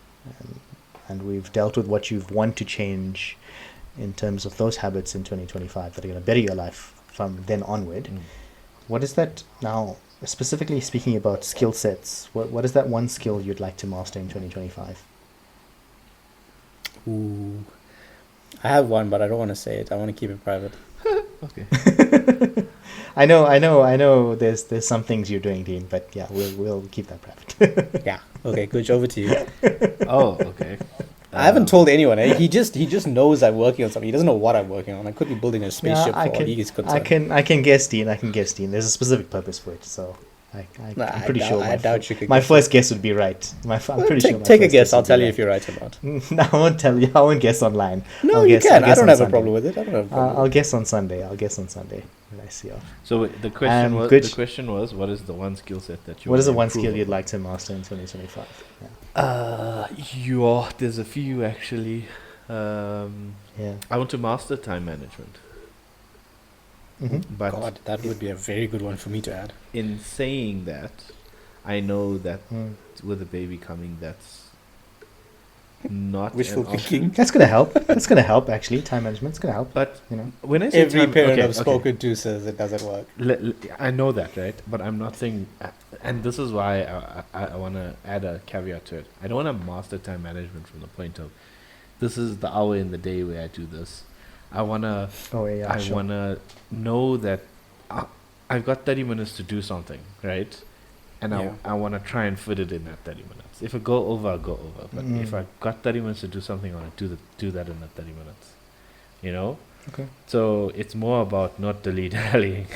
and we've dealt with what you've want to change in terms of those habits in 2025 that are going to better your life from then onward. What is that now, specifically speaking about skill sets, what is that one skill you'd like to master in 2025? Ooh. I have one, but I don't want to say it. I want to keep it private. Okay. I know. There's some things you're doing, Dean, but yeah, we'll keep that private. Yeah. Okay, Kuch, over to you. Oh, okay. I haven't told anyone. Eh? He just knows I'm working on something. He doesn't know what I'm working on. I could be building a spaceship for all he is concerned. I can guess, Dean. There's a specific purpose for it, so I'm pretty sure. I doubt you could. My first guess would be right. I'm pretty sure. Take a guess. I'll tell you if you're right or not. No, I won't tell you. I won't guess online. No, I'll you guess, can. I don't have Sunday. a problem with it. I don't have a problem. I'll guess on Sunday. When I see you. So wait, the question was, what is the one skill set that you? What is the one improve skill you'd on? like to master in 2025? Yeah. There's a few actually. Yeah. I want to master time management. But God, that would be a very good one for me to add. in saying that, I know that with a baby coming, that's not Wishful an option. thinking. That's gonna help. That's gonna help. Actually, time management's gonna help. But You know. when I say Every time, parent okay, I've okay. spoken to says it doesn't work. I know that, right? But I'm not saying, and this is why I want to add a caveat to it. I don't want to master time management from the point of, this is the hour in the day where I do this. I want to Sure. want to know that I've got 30 minutes to do something, right? And Yeah. I want to try and fit it in that 30 minutes. If I go over, I'll go over. But if I've got 30 minutes to do something, I want to do that in that 30 minutes. You know? Okay. So it's more about not dilly-dallying.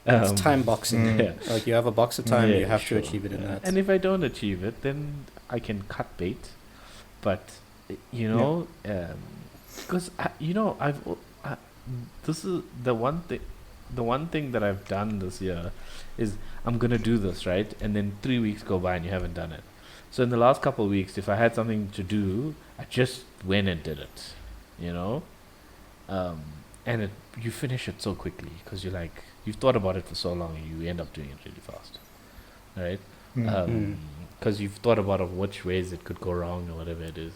It's time boxing. Yeah. Like you have a box of time, Yeah, you have sure. to achieve it in Yeah. that. And if I don't achieve it, then I can cut bait. But you know, because this is the one thing. The one thing that I've done this year is I'm gonna do this, right, and then 3 weeks go by and you haven't done it. So in the last couple of weeks, if I had something to do, I just went and did it. You know, and you finish it so quickly because you've thought about it for so long and you end up doing it really fast, right? Because you've thought about which ways it could go wrong or whatever it is.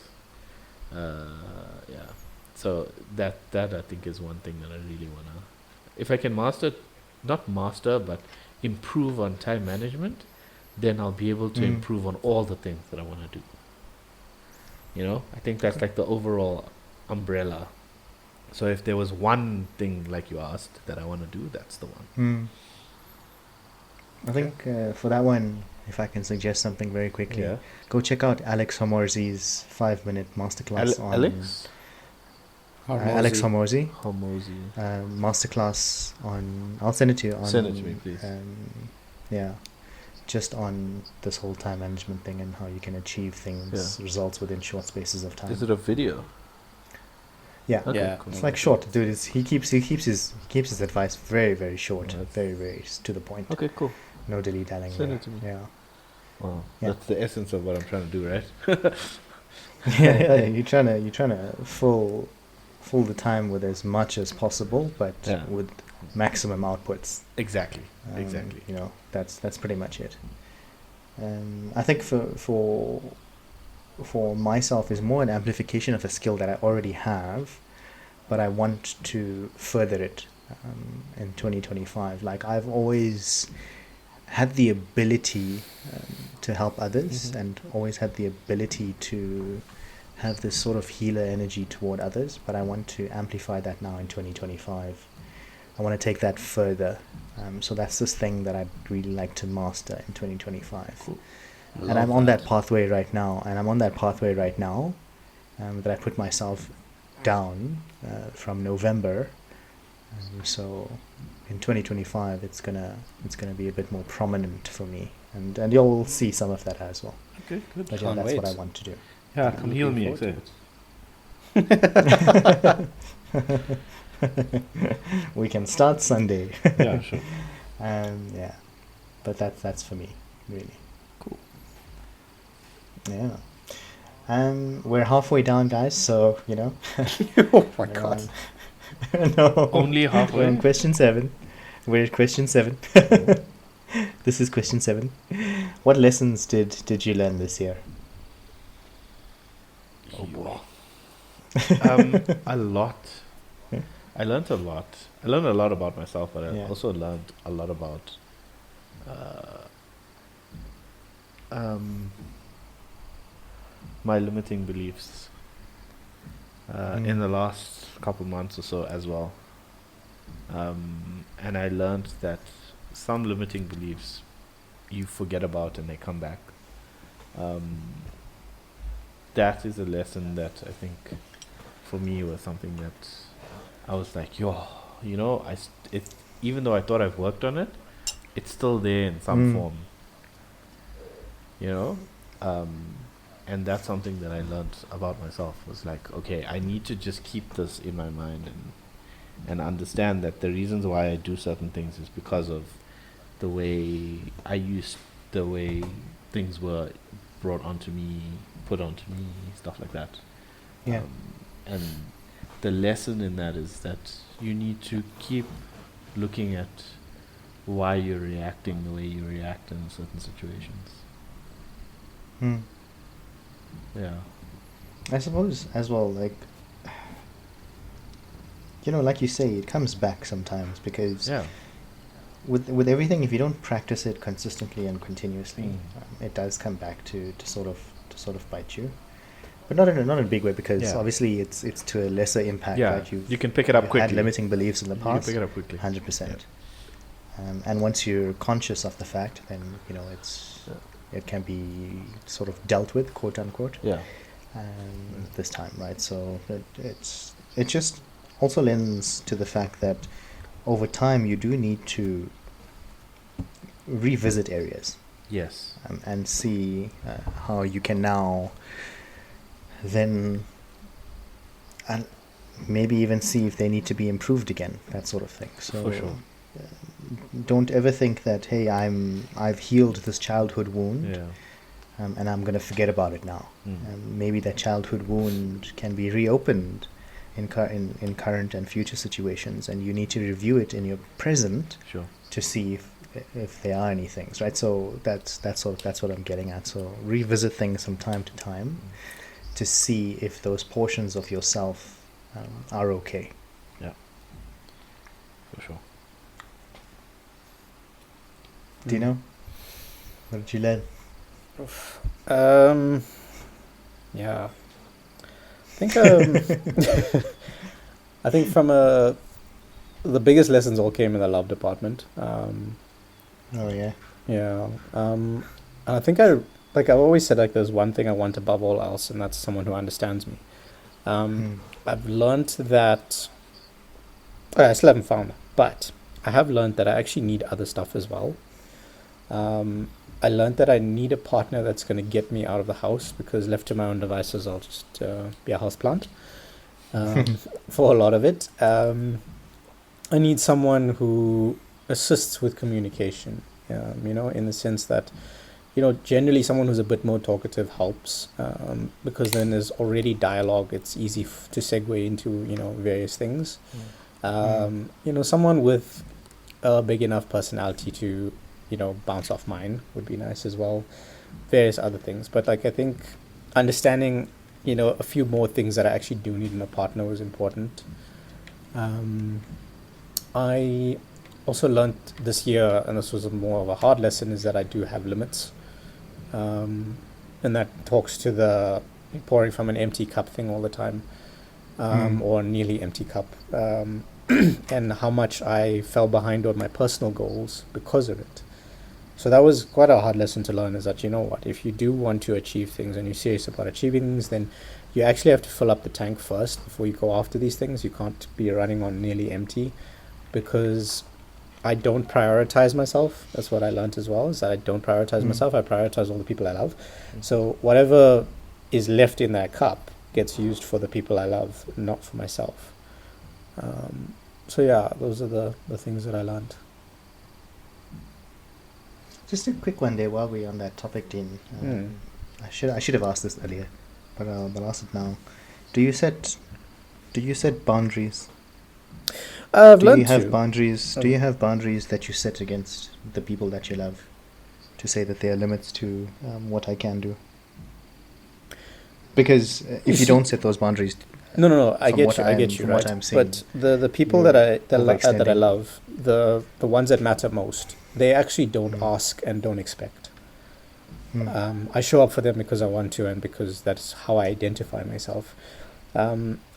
Yeah. So that I think is one thing that I really wanna. If I can not master, but improve on time management, then I'll be able to improve on all the things that I want to do. You know, I think that's like the overall umbrella. So if there was one thing, like you asked, that I want to do, that's the one. I think for that one, if I can suggest something very quickly, Yeah. go check out Alex Homorzi's 5-minute masterclass on Alex? Alex Homorzi. Homozy. Masterclass on. I'll send it to you. Send it to me, please. Yeah, just on this whole time management thing and how you can achieve things, results within short spaces of time. Is it a video? Yeah, Okay, Yeah. cool. it's like short, dude. He keeps his advice very, very short, Oh, that's- very to the point. Okay, cool. No dilly dallying. Send it to me. Yeah. Wow, Yeah. that's the essence of what I'm trying to do, right? yeah, you're trying to fill the time with as much as possible, but with maximum outputs. Exactly. Exactly. You know, that's pretty much it. I think for myself is more an amplification of a skill that I already have, but I want to further it in 2025. Like I've always had the ability to help others, and always had the ability to have this sort of healer energy toward others, but I want to amplify that now in 2025. I want to take that further. So that's this thing that I'd really like to master in 2025. Cool. And I'm on that pathway right now. That I put myself down from November. So in 2025, it's gonna be a bit more prominent for me, and you'll see some of that as well. Okay, good. But yeah, Can't that's wait. what I want to do. Yeah, I'm come heal looking me, forward excited. We can start Sunday. Yeah, sure. Yeah, but that's for me, really. Cool. Yeah. We're halfway down, guys. So you know. Oh my god. No. Only halfway? We're on question 7. We're at question 7. This is question 7. What lessons did you learn this year? A lot. I learned a lot. I learned a lot about myself, but I Yeah. also learned a lot about uh, um, my limiting beliefs in the last couple months or so as well. And I learned that some limiting beliefs you forget about and they come back. Um, that is a lesson that I think for me was something that I was like, yo, it, even though I thought I've worked on it, it's still there in some Mm. form, you know? Um, and that's something that I learned about myself was like, okay, I need to just keep this in my mind and understand that the reasons why I do certain things is because of the way I used, the way things were brought onto me, put onto me, stuff like that. Yeah. And the lesson in that is that you need to keep looking at why you're reacting the way you react in certain situations. Mm. Yeah. I suppose as well, like, like you say, it comes back sometimes because Yeah. with everything, if you don't practice it consistently and continuously, Mm. it does come back to sort of bite you. But not in a big way, because Yeah. obviously it's to a lesser impact, Yeah. right? You can pick it up You've quickly. had limiting beliefs in the You can past, pick it up quickly. 100%. And once you're conscious of the fact, then it can be sort of dealt with, quote unquote. Yeah. This time, right? So it just also lends to the fact that over time you do need to revisit areas, Yes. and see how you can now then, and maybe even see if they need to be improved again, that sort of thing. So For sure. don't ever think that, hey, I've healed this childhood wound, Yeah. and I'm going to forget about it now. Maybe that childhood wound can be reopened in current and future situations, and you need to review it in your present Sure. to see if there are any things, right? So that's what I'm getting at. So revisit things from time to time to see if those portions of yourself are okay. Yeah. For sure. Do you know? What did you learn? Yeah. I think I think the biggest lessons all came in the love department. Oh yeah. Yeah. And I think I've always said, like, there's one thing I want above all else, and that's someone who understands me. I've learned that I still haven't found that, but I have learned that I actually need other stuff as well. I learned that I need a partner that's going to get me out of the house, because left to my own devices, I'll just be a houseplant for a lot of it. I need someone who assists with communication, in the sense that, generally someone who's a bit more talkative helps, because then there's already dialogue. It's easy to segue into, various things. Someone with a big enough personality to, bounce off mine would be nice as well. Various other things. But, like, I think understanding, a few more things that I actually do need in a partner was important. I also learned this year, and this was more of a hard lesson, is that I do have limits. And that talks to the pouring from an empty cup thing all the time, or nearly empty cup. And how much I fell behind on my personal goals because of it. So that was quite a hard lesson to learn, is that, if you do want to achieve things and you're serious about achieving things, then you actually have to fill up the tank first before you go after these things. You can't be running on nearly empty, because I don't prioritize myself. That's what I learned as well, is that I don't prioritize myself. I prioritize all the people I love. So whatever is left in that cup gets used for the people I love, not for myself. So yeah, those are the things that I learned. Just a quick one there while we're on that topic, Dean. I should have asked this earlier, but I'll ask it now. Do you set boundaries? I've Do you learned have to. boundaries? Do you have boundaries that you set against the people that you love, to say that there are limits to what I can do? Because if you don't set those boundaries, No. I From get what you. I get you. from what Right. I'm seeing, But the people you're that I overextending. love, the ones that matter most, they actually don't Mm. ask and don't expect. Mm. I show up for them because I want to and because that's how I identify myself.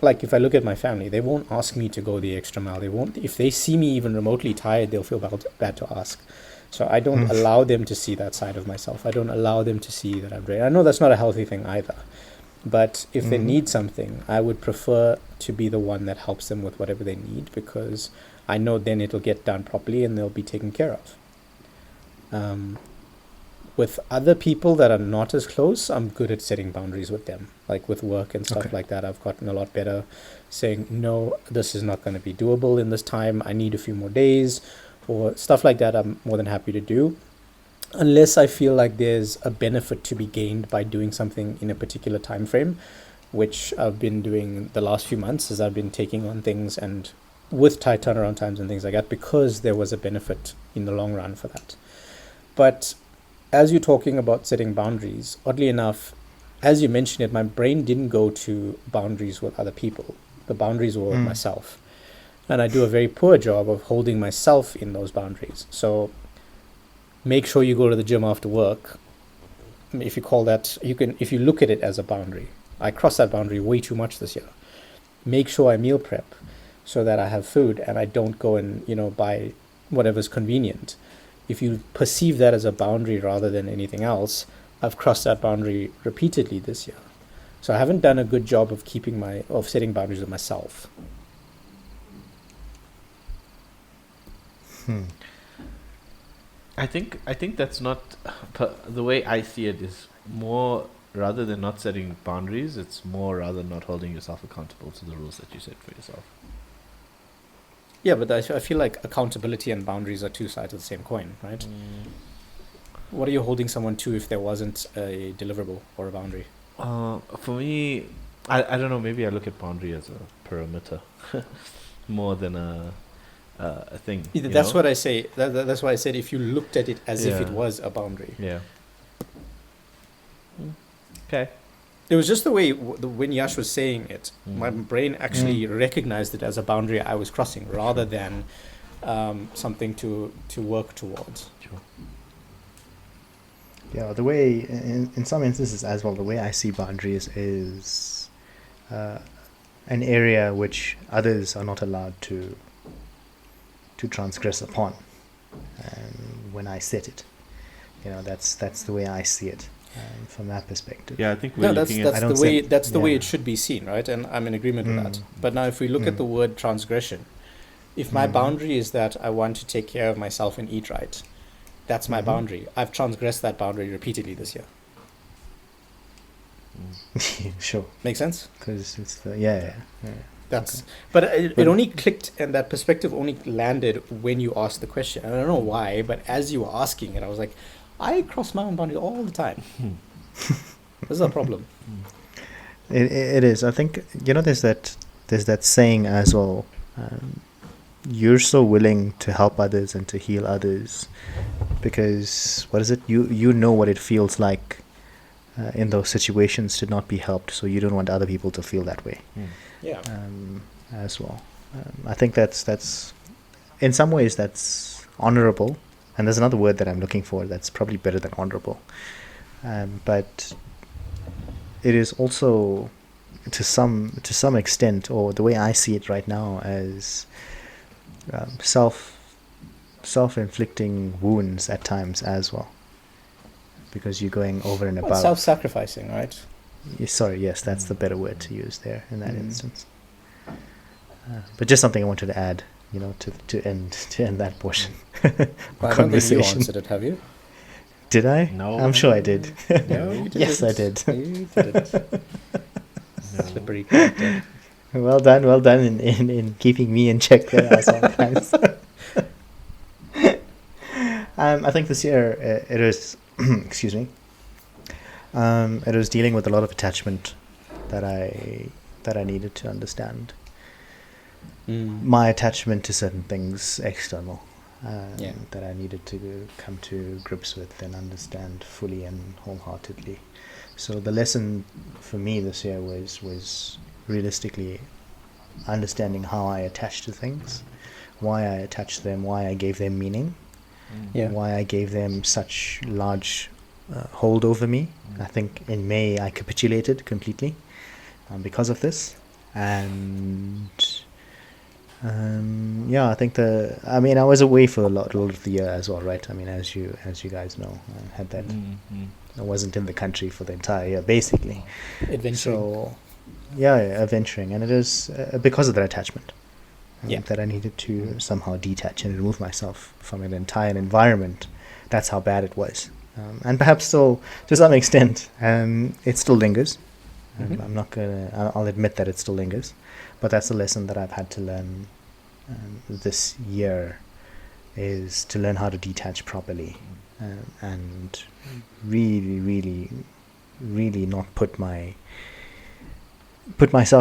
Like if I look at my family, they won't ask me to go the extra mile. They won't. If they see me even remotely tired, they'll feel bad to ask. So I don't Mm. allow them to see that side of myself. I don't allow them to see that I'm drained. I know that's not a healthy thing either. But if they Mm. need something, I would prefer to be the one that helps them with whatever they need because I know then it'll get done properly and they'll be taken care of. Um, with other people that are not as close, I'm good at setting boundaries with them. Like with work and stuff Okay. like that, I've gotten a lot better saying, no, this is not going to be doable in this time. I need a few more days or stuff like that. I'm more than happy to do. Unless I feel like there's a benefit to be gained by doing something in a particular time frame, which I've been doing the last few months as I've been taking on things and with tight turnaround times and things like that because there was a benefit in the long run for that. But as you're talking about setting boundaries, oddly enough, as you mentioned it, my brain didn't go to boundaries with other people. The boundaries were with Mm. myself. And I do a very poor job of holding myself in those boundaries. So make sure you go to the gym after work. If you call that, you can, if you look at it as a boundary. I crossed that boundary way too much this year. Make sure I meal prep so that I have food and I don't go and, buy whatever's convenient. If you perceive that as a boundary rather than anything else, I've crossed that boundary repeatedly this year. So I haven't done a good job of setting boundaries with myself. Hmm. I think that's not the way I see it is more rather than not setting boundaries. It's more rather not holding yourself accountable to the rules that you set for yourself. Yeah, but I feel like accountability and boundaries are two sides of the same coin, right? What are you holding someone to if there wasn't a deliverable or a boundary? For me, I don't know. Maybe I look at boundary as a perimeter more than a thing. That's what I say. That's why I said if you looked at it as if it Yeah. was a boundary. Yeah. Okay. It was just the way when Yash was saying it, my brain actually Mm. recognized it as a boundary I was crossing rather than something to work towards. Sure. Yeah, the way, in some instances as well, the way I see boundaries is an area which others are not allowed to transgress upon. And when I set it, that's the way I see it from that perspective. Yeah, I think we're No, that's looking at. I that's don't the way set- that's the way yeah. it should be seen, right? And I'm in agreement with that. Mm. But now, if we look at Mm. the word transgression, if my Mhm. boundary is that I want to take care of myself and eat right, that's my Mhm. boundary. I've transgressed that boundary repeatedly this year. Sure, Make sense? because it's yeah. That's, Okay. but it But- only clicked and that perspective only landed when you asked the question. And I don't know why, but as you were asking it, I was like, I cross my own boundary all the time. This is a problem. It is. I think there's that saying as well. You're so willing to help others and to heal others because what is it? You know what it feels like in those situations to not be helped, so you don't want other people to feel that way Yeah. as well. I think that's in some ways that's honorable, and there's another word that I'm looking for that's probably better than honorable. But it is also to some extent, or the way I see it right now, as self-inflicting wounds at times as well, because you're going over and Well, above. self-sacrificing, right? Sorry, yes, that's the better word to use there in that Mm. instance. But just something I wanted to add, to end that portion. Well, I don't think you Conversation. answered it, have you? Did I? No. I'm sure I did. No, you didn't. Yes, I did. You didn't. No. Slippery character. Well done in keeping me in check there as sometimes. I think this year it is, excuse me, it was dealing with a lot of attachment that I needed to understand. My attachment to certain things external Yeah. that I needed to come to grips with and understand fully and wholeheartedly. So the lesson for me this year was realistically understanding how I attach to things, why I attached them, why I gave them meaning, Yeah. why I gave them such large hold over me. I think in May I capitulated completely because of this, and yeah, I think I mean, I was away for a lot of the year as well, right? I mean, as you guys know, I had that. I wasn't in the country for the entire year, basically. Adventuring. So, yeah, adventuring, and it is because of that attachment. Yeah. That I needed to somehow detach and remove myself from an entire environment. That's how bad it was. And perhaps still, to some extent, it still lingers. Mhm. I'm not gonna. I'll admit that it still lingers, but that's a lesson that I've had to learn this year, is to learn how to detach properly, and really, really, really not put myself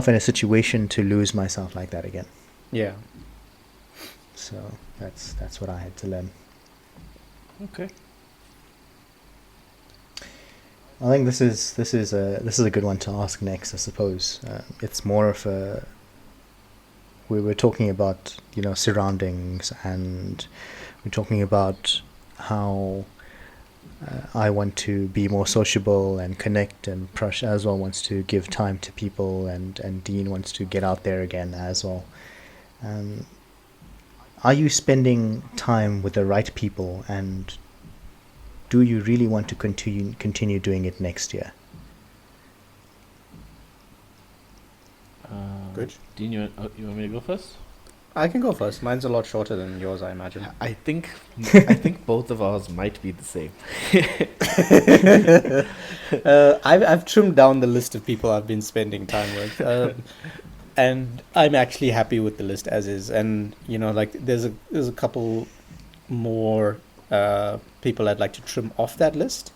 in a situation to lose myself like that again. Yeah. So that's what I had to learn. Okay. I think this is a good one to ask next. I suppose it's more of a. We were talking about surroundings, and we're talking about how I want to be more sociable and connect, and Prash as well wants to give time to people, and Dean wants to get out there again as well. Um, are you spending time with the right people, and do you really want to continue doing it next year? Good. Dean, you want me to go first? I can go first. Mine's a lot shorter than yours, I imagine. I think both of ours might be the same. I've trimmed down the list of people I've been spending time with, and I'm actually happy with the list as is. And like there's a couple more people I'd like to trim off that list,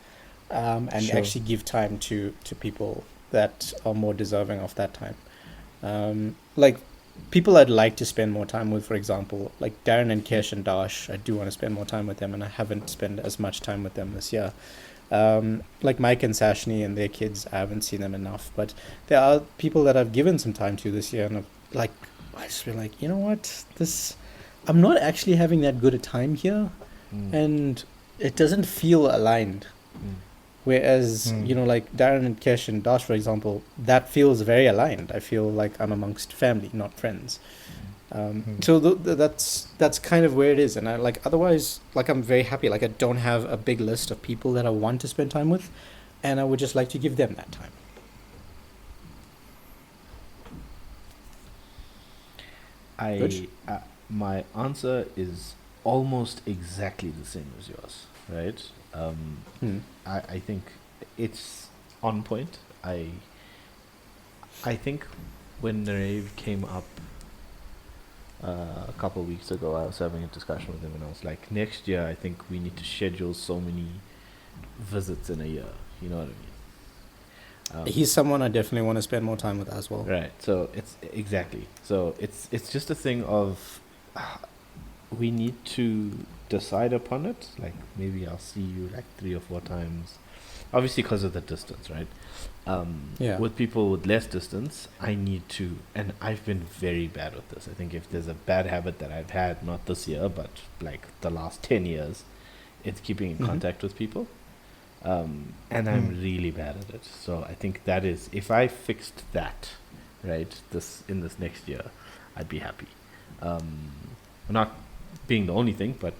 and Sure. actually give time to people that are more deserving of that time. Like people I'd like to spend more time with, for example, like Darren and Kesh and Dash. I do want to spend more time with them, and I haven't spent as much time with them this year. Like Mike and Sashni and their kids, I haven't seen them enough. But there are people that I've given some time to this year, and I just feel like, you know what, I'm not actually having that good a time here, and it doesn't feel aligned. Whereas, like Darren and Kesh and Dash, for example, that feels very aligned. I feel like I'm amongst family, not friends. So that's kind of where it is. And I otherwise, I'm very happy. Like I don't have a big list of people that I want to spend time with, and I would just like to give them that time. Good. My answer is almost exactly the same as yours, right? I think it's on point. I think when Narev came up a couple of weeks ago, I was having a discussion with him, and I was like, next year I think we need to schedule so many visits in a year. You know what I mean? He's someone I definitely want to spend more time with as well. Right. So it's exactly. So it's just a thing of we need to decide upon it. Like maybe I'll see you like 3 or 4 times, obviously because of the distance, right? Yeah. With people with less distance, I need to, and I've been very bad with this. I think if there's a bad habit that I've had, not this year, but like the last 10 years, it's keeping in contact with people. And I'm really bad at it. So I think that is, if I fixed that, right, this next year, I'd be happy. Not being the only thing, but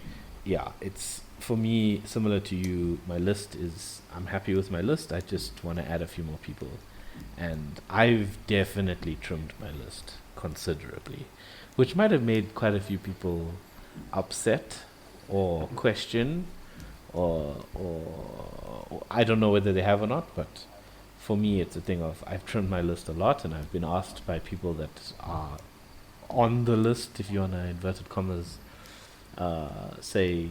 yeah, it's for me similar to you. My list is, I'm happy with my list. I just want to add a few more people, and I've definitely trimmed my list considerably, which might have made quite a few people upset or question, or I don't know whether they have or not, but for me it's a thing of I've trimmed my list a lot, and I've been asked by people that are on the list, if you want to inverted commas, say,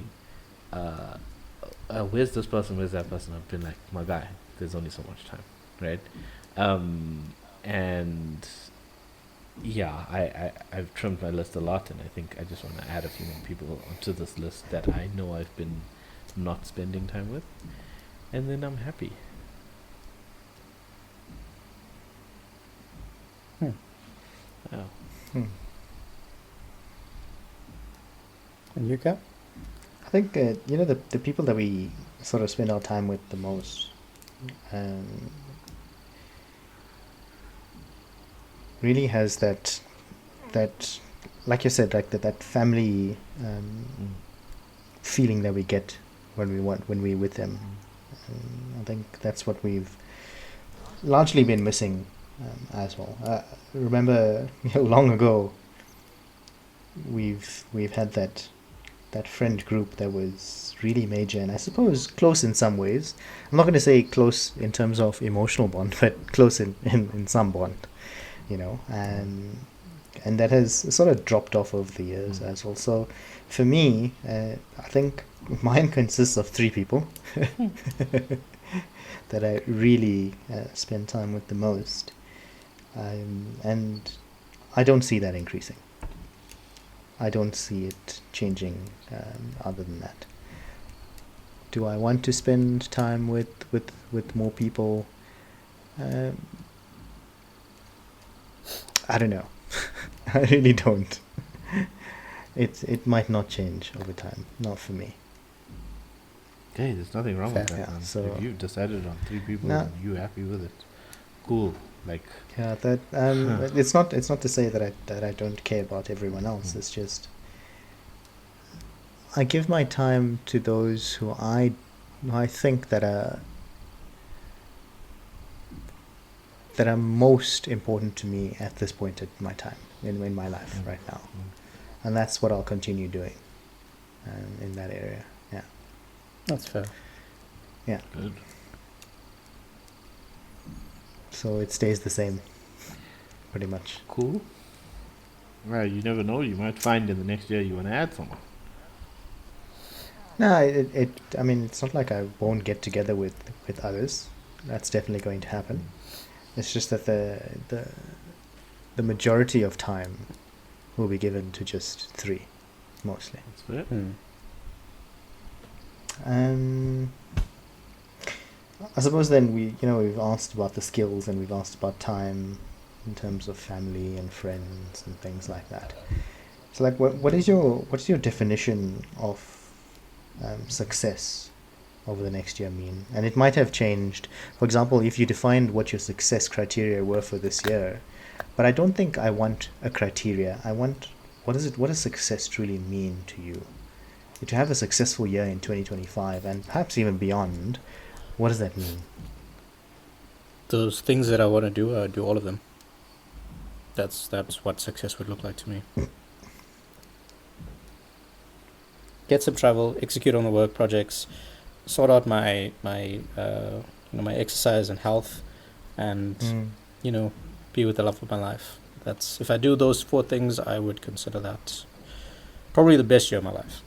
where's this person, where's that person? I've been like, my guy, there's only so much time, right? And yeah, I've trimmed my list a lot, and I think I just want to add a few more people onto this list that I know I've been not spending time with, and then I'm happy. Yeah. Hmm. And you, Cap? I think the people that we sort of spend our time with the most, um, really has that like you said, like that family Mm. feeling that we get when we're with them. I think that's what we've largely been missing, as well. Remember, long ago, we've had that friend group that was really major, and I suppose close in some ways. I'm not going to say close in terms of emotional bond, but close in some bond, and that has sort of dropped off over the years as well. So for me, I think mine consists of three people that I really spend time with the most, and I don't see that increasing. I don't see it changing, other than that. Do I want to spend time with more people? Um, I don't know. I really don't. It might not change over time. Not for me. Okay, there's nothing wrong Fair. with that, Yeah. man. So If you've decided on three people no. and you happy with it, cool. Like, Yeah, that Huh. it's not to say that I don't care about everyone else. Mm. It's just I give my time to those who I think that are most important to me at this point in my time in my life Mm. right now, Mm. and that's what I'll continue doing, in that area. Yeah, That's fair. yeah. Good. So it stays the same, pretty much. Cool. Well, you never know. You might find in the next year you want to add someone. No, I mean, it's not like I won't get together with others. That's definitely going to happen. It's just that the majority of time will be given to just three, mostly. That's fair. Hmm. Um, I suppose then we've asked about the skills and we've asked about time in terms of family and friends and things like that. So like what's your definition of success over the next year mean? And it might have changed. For example, if you defined what your success criteria were for this year, but I don't think I want a criteria. I want what does success truly mean to you? To have a successful year in 2025 and perhaps even beyond, what does that mean? Those things that I want to do all of them. That's what success would look like to me. Get some travel, execute on the work projects, sort out my exercise and health, and be with the love of my life. That's if I do those four things, I would consider that probably the best year of my life.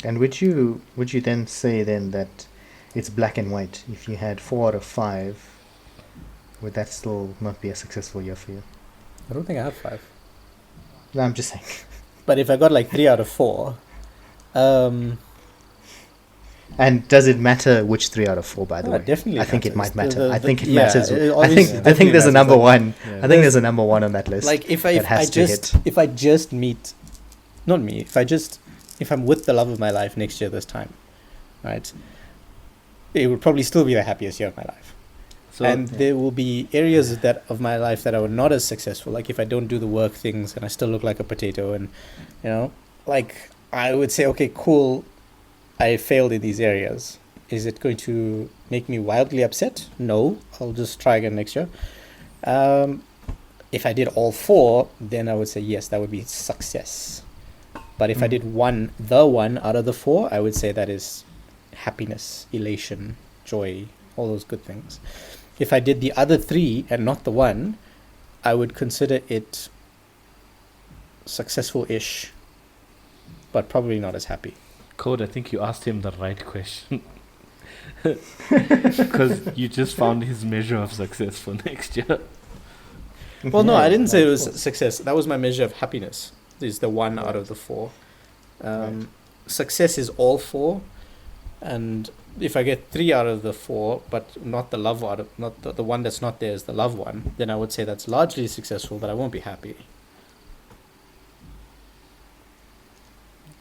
And would you then say then that it's black and white? If you had 4 out of 5, would that still not be a successful year for you? I don't think I have 5, No, I'm just saying. but if I got like 3 out of 4, And does it matter which 3 out of 4? By the way, definitely. I think it might matters. matter. I think it matters. It I always think I definitely think there's a matters. number Like, one. Yeah. I think there's a number one on that list. like if that has to hit. if I'm with the love of my life next year this time, right, it would probably still be the happiest year of my life. So And there will be areas that of my life that are not as successful. Like if I don't do the work things and I still look like a potato, and like I would say, okay, cool, I failed in these areas. Is it going to make me wildly upset? No, I'll just try again next year. If I did all 4, then I would say yes, that would be success. But if I did one out of the 4, I would say that is happiness, elation, joy, all those good things. If I did the other 3 and not the 1, I would consider it successful-ish, but probably not as happy. Code, I think you asked him the right question. Because you just found his measure of success for next year. Well, no, I didn't say it of was course. success. That was my measure of happiness. Is the 1 out of the 4. Right. Success is all 4. And if I get 3 out of the 4, but not the love out of, not the one that's not there is the love one, then I would say that's largely successful, but I won't be happy.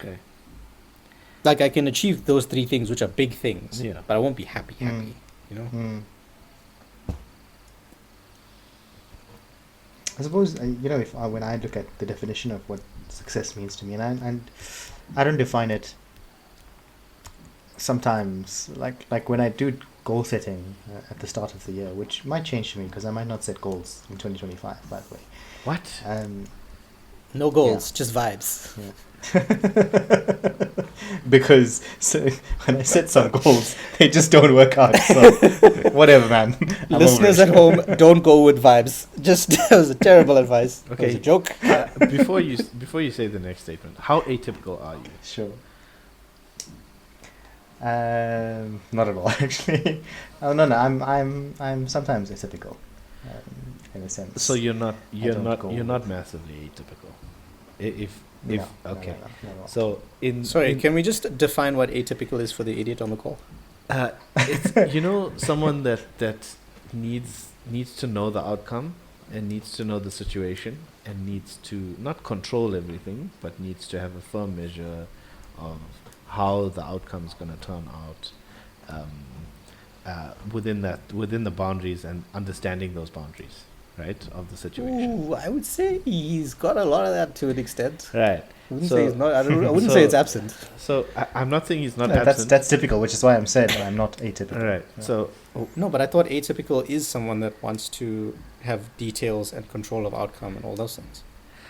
Okay. Like I can achieve those 3 things, which are big things, Yeah. but I won't be happy, you know? I suppose if when I look at the definition of what success means to me, and I don't define it. Sometimes, like when I do goal setting at the start of the year, which might change for me because I might not set goals in 2025. By the way, What? No goals, just vibes. Because when I set some goals, they just don't work out. So whatever, man. I'm Listeners over at home, don't go with vibes. Just that was a terrible advice. That was Okay. a joke. Before you say the next statement, how atypical are you? Sure. Not at all, actually. Oh no, I'm sometimes atypical, in a sense. So you're not don't go- massively atypical. If No, okay. no, no. So Sorry, can we just define what atypical is for the idiot on the call? it's someone that needs to know the outcome and needs to know the situation and needs to not control everything but needs to have a firm measure of how the outcome is going to turn out within the boundaries and understanding those boundaries, right, of the situation. Ooh, I would say he's got a lot of that to an extent. Right. I wouldn't So- say he's not. I wouldn't say it's absent. So I'm not saying he's not No, absent. that's typical, which is why I'm saying I'm not atypical. Right. Yeah. So No, but I thought atypical is someone that wants to have details and control of outcome and all those things.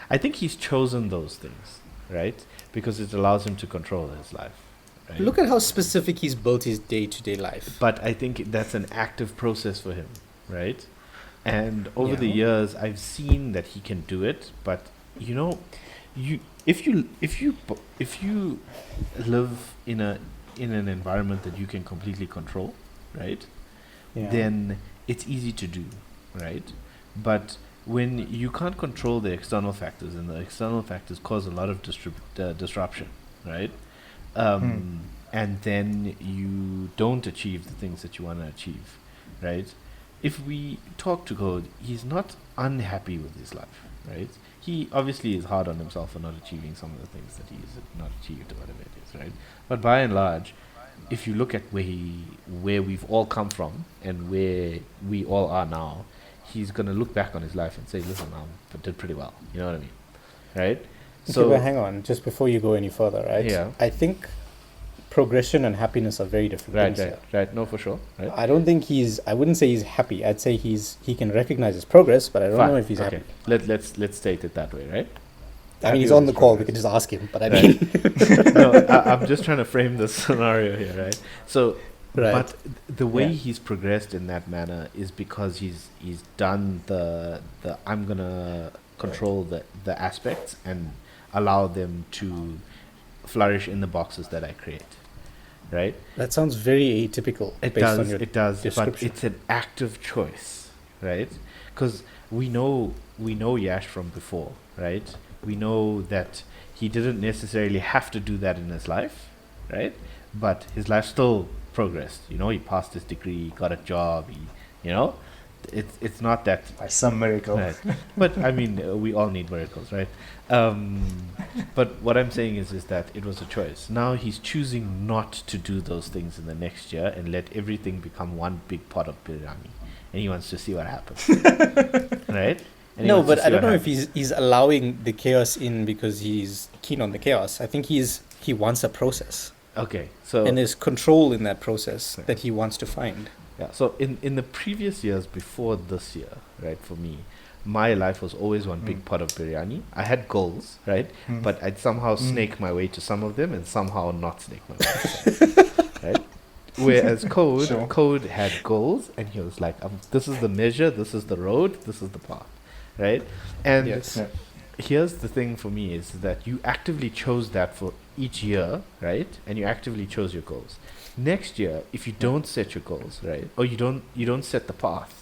I think he's chosen those things, right? Because it allows him to control his life. Right? Look at how specific he's built his day-to-day life. But I think that's an active process for him, right? And over the Yeah. years, I've seen that he can do it. But if you live in an environment that you can completely control, right? Then it's easy to do, right? But when you can't control the external factors, and the external factors cause a lot of disruption, right? And then you don't achieve the things that you want to achieve, right? If we talk to Code, he's not unhappy with his life, right? He obviously is hard on himself for not achieving some of the things that he's not achieved or whatever it is, right? But by and large, if you look at where we've all come from and where we all are now, he's gonna look back on his life and say, "Listen, I did pretty well." You know what I mean, right? Okay, but hang on, just before you go any further, right? Yeah. I think progression and happiness are very different Right, things right, here. right. No, for sure, right? I don't think I wouldn't say he's happy. I'd say he can recognize his progress, but I don't Fine, know if he's okay. happy. Let's state it that way, right? I Happy mean, he's with on the his call. We progress. could just ask him, but I Right. mean, No, I'm just trying to frame the scenario here, right? So, Right. but the way Yeah. he's progressed in that manner is because he's done the I'm gonna control the aspects and allow them to flourish in the boxes that I create, right? that sounds very atypical It based on does, your it does, but description. it's an active choice, right? Because we know Yash from before, right? We know that he didn't necessarily have to do that in his life, right? But his life still progressed. You know, he passed his degree, got a job. It's not that. By some miracle. Right. But I mean, we all need miracles, right? But what I'm saying is that it was a choice. Now he's choosing not to do those things in the next year and let everything become one big pot of biryani, and he wants to see what happens, right? And he No, wants to but see I don't what know if happens. he's allowing the chaos in because he's keen on the chaos. I think he wants a process, Okay, so and there's control in that process Right. that he wants to find. yeah, so in the previous years before this year, right, for me, my life was always one big pot of biryani. I had goals, right, but I'd somehow snake my way to some of them and somehow not snake my way to some, right? Whereas Sure. Code had goals, and he was like, "This is the measure, this is the road, this is the path," right? And Yes. Yeah. here's the thing for me is that you actively chose that for each year, right? And you actively chose your goals. Next year, if you don't set your goals, right, or you don't set the path,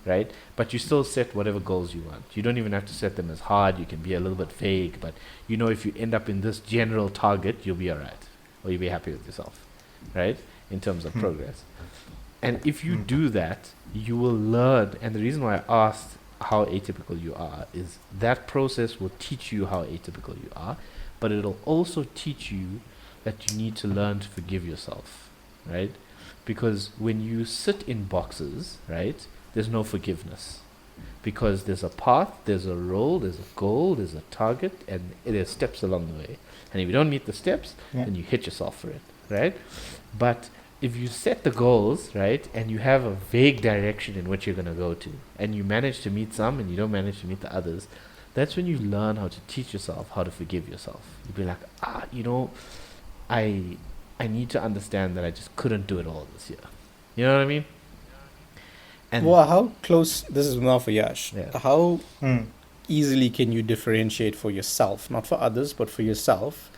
right, but you still set whatever goals you want. You don't even have to set them as hard. You can be a little bit vague, but if you end up in this general target, you'll be alright, or you'll be happy with yourself, right? in terms of progress. And if you do that, you will learn. And the reason why I asked how atypical you are is that process will teach you how atypical you are, but it'll also teach you that you need to learn to forgive yourself, right? Because when you sit in boxes, right, there's no forgiveness. Because there's a path, there's a role, there's a goal, there's a target, and there's steps along the way. And if you don't meet the steps, then you hit yourself for it, right? But if you set the goals, right, and you have a vague direction in which you're going to go to, and you manage to meet some and you don't manage to meet the others, that's when you learn how to teach yourself how to forgive yourself. You'll be like, I need to understand that I just couldn't do it all this year. You know what I mean? And Well, how close, this is now for Yash, Yeah. how easily can you differentiate for yourself, not for others, but for yourself,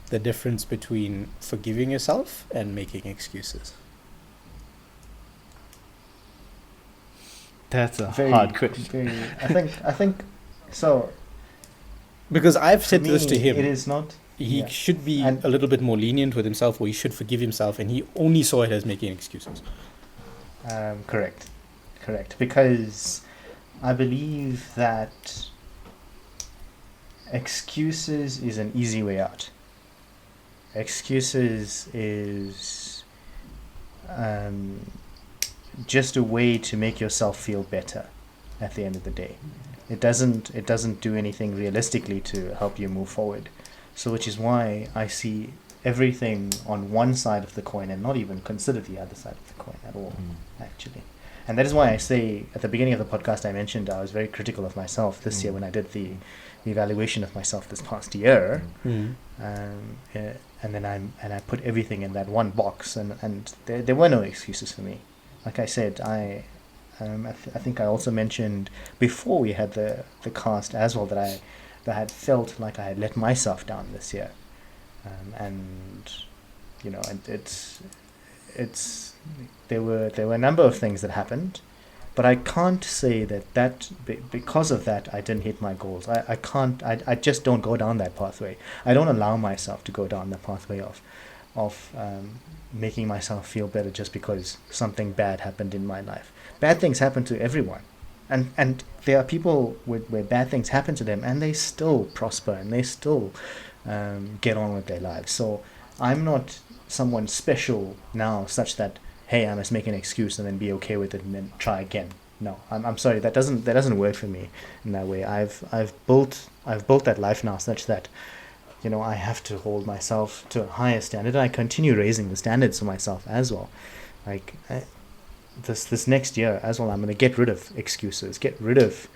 the difference between forgiving yourself and making excuses? that's a Very, hard question. very, I think so. Because I've For said me, this to him. it is not. He Yeah. should be And- a little bit more lenient with himself, or he should forgive himself, and he only saw it as making excuses. Correct. Because I believe that excuses is an easy way out. Excuses is just a way to make yourself feel better at the end of the day. It doesn't do anything realistically to help you move forward. So which is why I see everything on one side of the coin and not even consider the other side of the coin at all, actually. And that is why I say at the beginning of the podcast I mentioned I was very critical of myself this year when I did the evaluation of myself this past year. And then I put everything in that one box, and there were no excuses for me. Like I said, I think I also mentioned before we had the cast as well that I had felt like I had let myself down this year, and you know, and it's there were a number of things that happened, but I can't say that because of that I didn't hit my goals. I just don't go down that pathway. I don't allow myself to go down the pathway of making myself feel better just because something bad happened in my life. Bad things happen to everyone, and there are people where bad things happen to them and they still prosper and they still get on with their lives. So I'm not someone special now such that, hey, I must make an excuse and then be okay with it and then try again. No, I'm sorry, that doesn't work for me in that way. I've built that life now such that, you know, I have to hold myself to a higher standard. I continue raising the standards for myself as well. Like this next year as well, I'm going to get rid of excuses, get rid of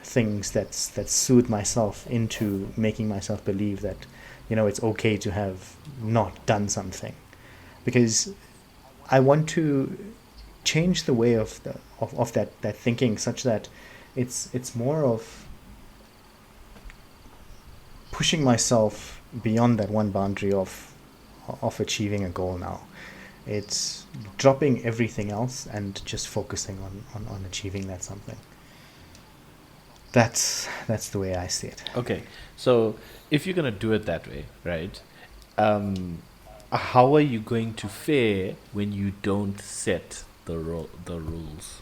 things that soothe myself into making myself believe that, you know, it's okay to have not done something, because I want to change the way of that thinking such that it's more of pushing myself beyond that one boundary of achieving a goal now. It's dropping everything else and just focusing on achieving that something. That's the way I see it. Okay, so if you're gonna do it that way, right? How are you going to fare when you don't set the rules?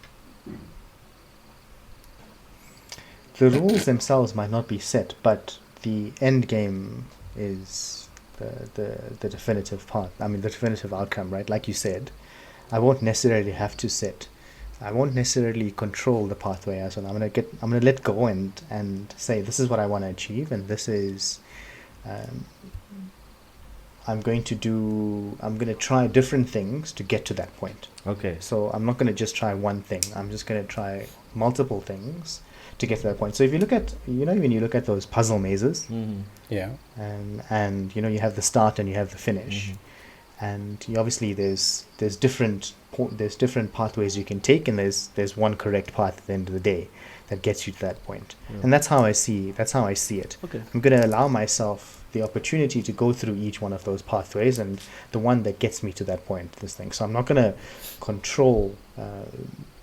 The rules themselves might not be set, but the end game is the definitive part. I mean, the definitive outcome, right? Like you said, I won't necessarily have to set. I won't necessarily control the pathway as well. I'm gonna let go and say this is what I want to achieve, and this is. I'm going to try different things to get to that point. Okay. So I'm not going to just try one thing. I'm just going to try multiple things to get to that point. So if you look at, when you look at those puzzle mazes, Yeah. and you have the start and you have the finish, and obviously there's different pathways you can take, and there's one correct path at the end of the day that gets you to that point. And that's how I see it. Okay. I'm going to allow myself the opportunity to go through each one of those pathways and the one that gets me to that point, this thing. So I'm not going to control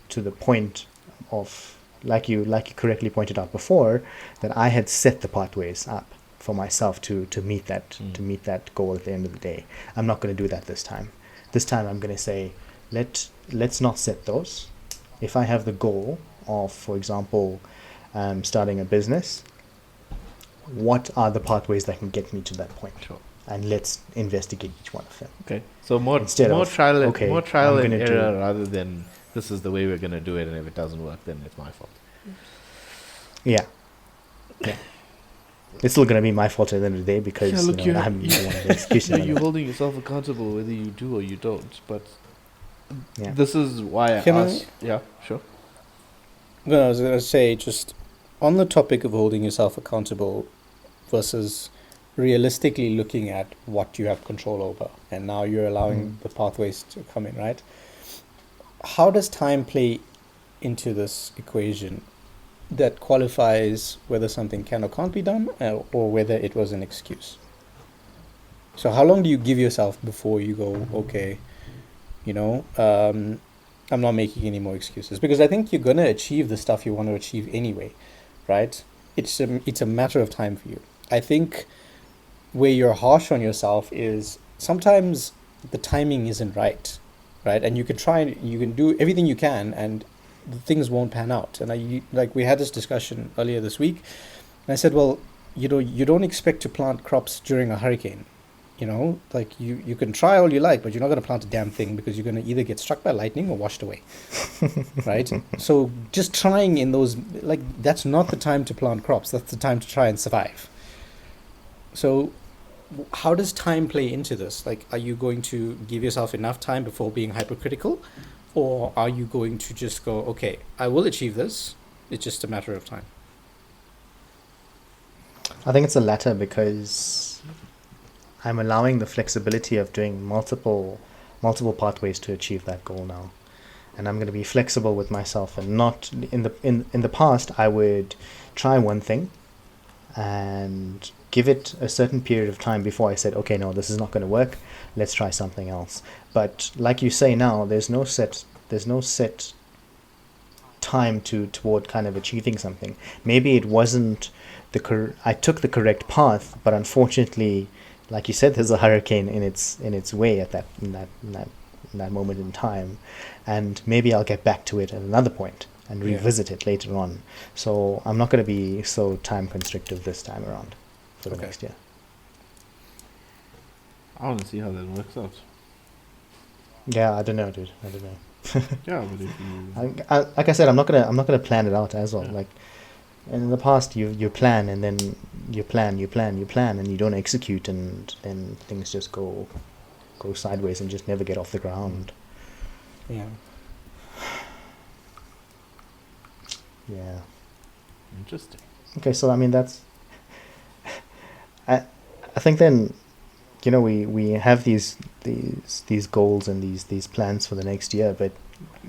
to the point of, like you correctly pointed out before, that I had set the pathways up for myself to meet that goal at the end of the day. I'm not going to do that this time. This time I'm going to say, let's not set those. If I have the goal of, for example, starting a business, what are the pathways that can get me to that point? Sure. And let's investigate each one of them. Okay. So more trial and error rather than this is the way we're going to do it, and if it doesn't work, then it's my fault. Yeah. It's still going to be my fault at the end of the day because I'm the one with the execution. You're holding yourself accountable whether you do or you don't. But Yeah. this is why I asked. Yeah, sure. No, I was going to say, just on the topic of holding yourself accountable versus realistically looking at what you have control over, and now you're allowing the pathways to come in, right? How does time play into this equation that qualifies whether something can or can't be done, or whether it was an excuse? So how long do you give yourself before you go, okay, I'm not making any more excuses? Because I think you're going to achieve the stuff you want to achieve anyway, right? It's a matter of time for you. I think where you're harsh on yourself is sometimes the timing isn't right? And you can do everything you can, and the things won't pan out. And we had this discussion earlier this week, and I said, well, you don't expect to plant crops during a hurricane. You can try all you like, but you're not going to plant a damn thing because you're going to either get struck by lightning or washed away, right? So just trying in those, that's not the time to plant crops. That's the time to try and survive. So how does time play into this? Are you going to give yourself enough time before being hypercritical? Or are you going to just go, okay, I will achieve this. It's just a matter of time? I think it's the latter, because I'm allowing the flexibility of doing multiple pathways to achieve that goal now. And I'm going to be flexible with myself, and not in the past I would try one thing and give it a certain period of time before I said, okay, no, this is not going to work, let's try something else. But like you say now, there's no set time toward kind of achieving something. Maybe it wasn't I took the correct path, but unfortunately, like you said, there's a hurricane in its way at in that moment in time, and maybe I'll get back to it at another point and revisit it later on. So I'm not going to be so time constrictive this time around for the next year. I want to see how that works out. Yeah, I don't know, dude. I don't know. Yeah, but if you... like I said, I'm not gonna plan it out as well. Yeah. Like in the past, you plan, and then you plan, and you don't execute, and then things just go sideways and just never get off the ground. Yeah. Yeah. Interesting. Okay, so I mean that's. I think then, we have these goals and these plans for the next year, but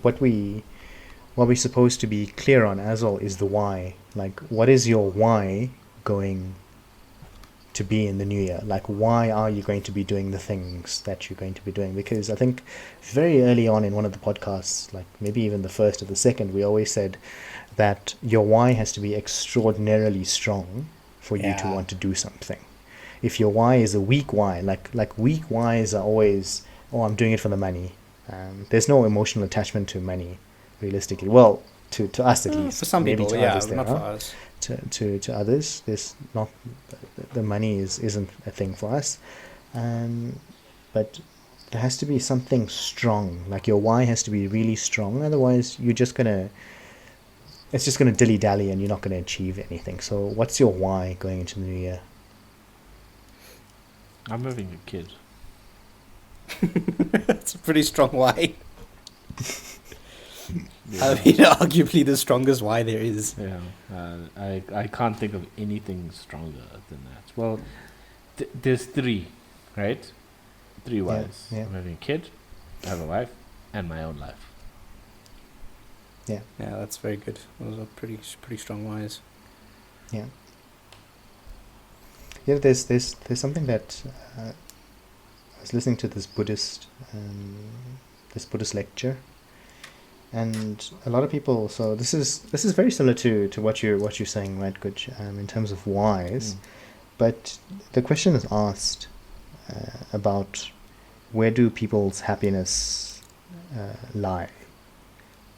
what we're supposed to be clear on as well is the why. Like, what is your why going to be in the new year? Like, why are you going to be doing the things that you're going to be doing? Because I think very early on in one of the podcasts, like maybe even the first or the second, we always said that your why has to be extraordinarily strong for you to want to do something. If your why is a weak why, like weak whys are always, I'm doing it for the money. There's no emotional attachment to money, realistically. Well, to us at least. For some maybe people, to others not for us. To others, there's not, the money isn't a thing for us. But there has to be something strong. Like your why has to be really strong. Otherwise, it's just gonna dilly dally, and you're not gonna achieve anything. So, what's your why going into the new year? I'm having a kid. That's a pretty strong why. I mean, arguably the strongest why there is. Yeah, I can't think of anything stronger than that. Well, there's three, right? Three whys. Yeah. I'm having a kid, I have a wife, and my own life. Yeah. Yeah, that's very good. Those are pretty strong whys. Yeah. Yeah, there's something that I was listening to this Buddhist lecture, and a lot of people. So this is very similar to what you're saying, right, Guj? In terms of whys, But the question is asked about where do people's happiness lie?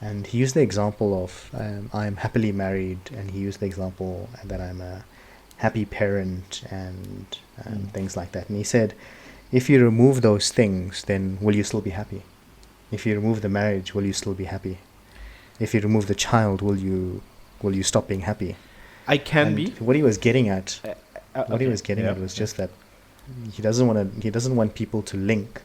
And he used the example of I'm happily married, and he used the example that I'm a happy parent and things like that. And he said, if you remove those things, then will you still be happy? If you remove the marriage, will you still be happy? If you remove the child, will you stop being happy? I can And be. what he was getting at, what he Okay. was getting Yeah. at was just that he doesn't want people to link.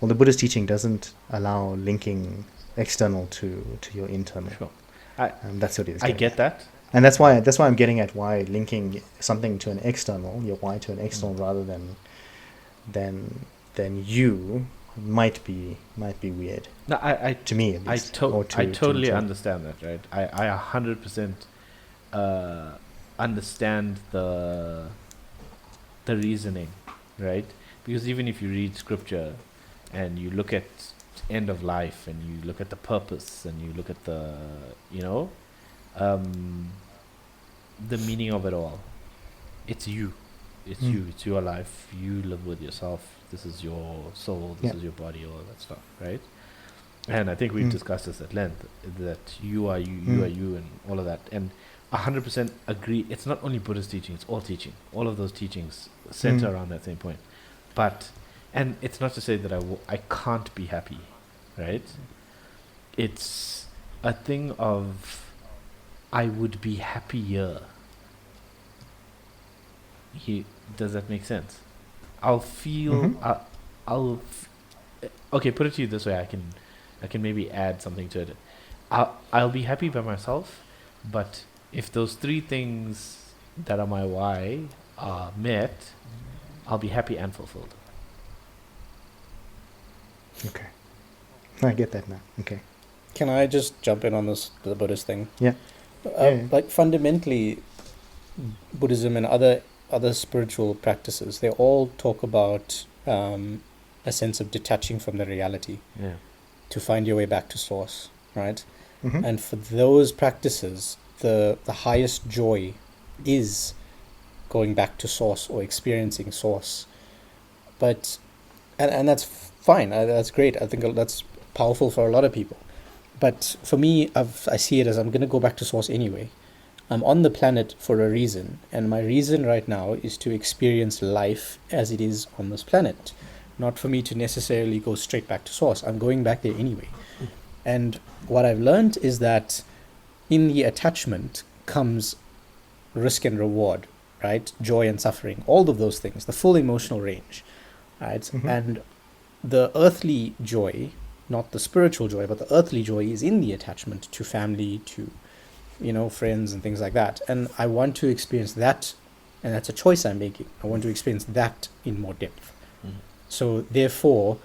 Well, the Buddhist teaching doesn't allow linking external to your internal. Sure. I And that's what he was I getting get at. that. And that's why I'm getting at why linking something to an external, your why to an external rather than you might be weird. No, To me at least. Or I to totally Joe. understand that, right? I 100% understand the reasoning, right? Because even if you read scripture and you look at end of life and you look at the purpose and you look at the, you know, the meaning of it all, it's you. It's Mm. you. It's your life. You live with yourself. This is your soul. This Yeah. is your body. All that stuff, right? And I think we've Mm. discussed this at length, that you are you, Mm. you are you, and all of that. And 100% agree. It's not only Buddhist teaching; it's all teaching. All of those teachings center Mm. around that same point. But, and it's not to say that I can't be happy, right? It's a thing of I would be happier. Does that make sense? I'll feel. Mhm. I'll. Okay, put it to you this way. I can maybe add something to it. I'll be happy by myself, but if those three things that are my why are met, I'll be happy and fulfilled. Okay. I get that now. Okay. Can I just jump in on the Buddhist thing? Yeah. Yeah. Like fundamentally, Buddhism and other spiritual practices, they all talk about a sense of detaching from the reality Yeah. to find your way back to source, right? Mhm. And for those practices, the highest joy is going back to source or experiencing source. But and that's fine. That's great. I think that's powerful for a lot of people. But for me, I see it as I'm going to go back to source anyway. I'm on the planet for a reason, and my reason right now is to experience life as it is on this planet, not for me to necessarily go straight back to source. I'm going back there anyway. And what I've learned is that in the attachment comes risk and reward, right? Joy and suffering, all of those things, the full emotional range, right? Mhm. And the earthly joy, not the spiritual joy, but the earthly joy is in the attachment to family, to, friends and things like that. And I want to experience that, and that's a choice I'm making. I want to experience that in more depth. Mhm. So therefore,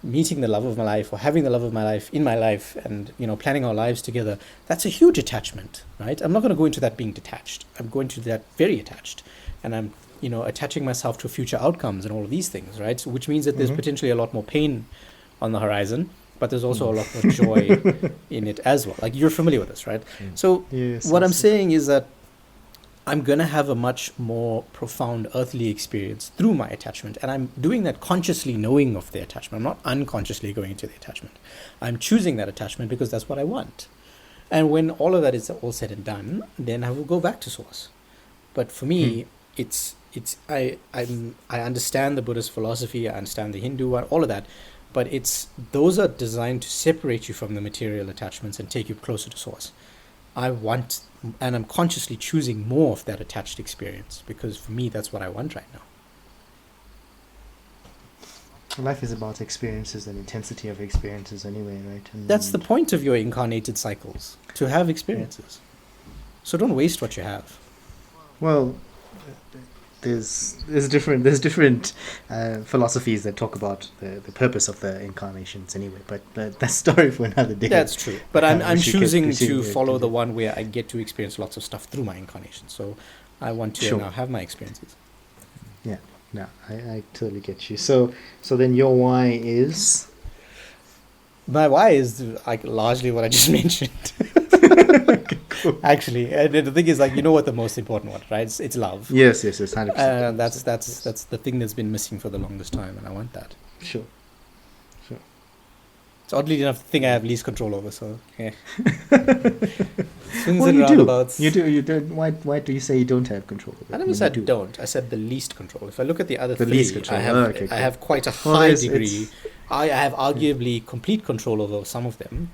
meeting the love of my life or having the love of my life in my life and, planning our lives together, that's a huge attachment, right? I'm not going to go into that being detached. I'm going to that very attached. And I'm, attaching myself to future outcomes and all of these things, right? So, which means that there's Mhm. potentially a lot more pain on the horizon, but there's also a lot more joy in it as well. Like, you're familiar with this, right? Mm. So Yes. what I'm yes, saying is that I'm going to have a much more profound earthly experience through my attachment. And I'm doing that consciously knowing of the attachment. I'm not unconsciously going into the attachment. I'm choosing that attachment because that's what I want. And when all of that is all said and done, then I will go back to source. But for me, I understand the Buddhist philosophy, I understand the Hindu one, all of that. But those are designed to separate you from the material attachments and take you closer to source. I want, and I'm consciously choosing more of that attached experience because for me, that's what I want right now. Life is about experiences and intensity of experiences anyway, right? And That's the point of your incarnated cycles, to have experiences. So don't waste what you have. Well, there's different philosophies that talk about the purpose of the incarnations anyway, but that's a story for another day. That's true. But I'm We should choosing get to follow the to- one where I get to experience lots of stuff through my incarnation. So I want to Sure. now have my experiences. No, I totally get you. So then your why is My why is like largely what I just mentioned. Actually, and the thing is, like, you know what the most important one, right? It's love. Yes, 100%. That's the thing that's been missing for the longest time, and I want that. Sure. It's oddly enough the thing I have least control over. So yeah, swings Well, and you do. roundabouts. You do. You don't. Why do you say you don't have control of it? I never mean, said you do. don't. I said the least control. If I look at the other The three, least control. I have Okay, I cool. have quite a Well, high it's- degree. I have arguably complete control over some of them.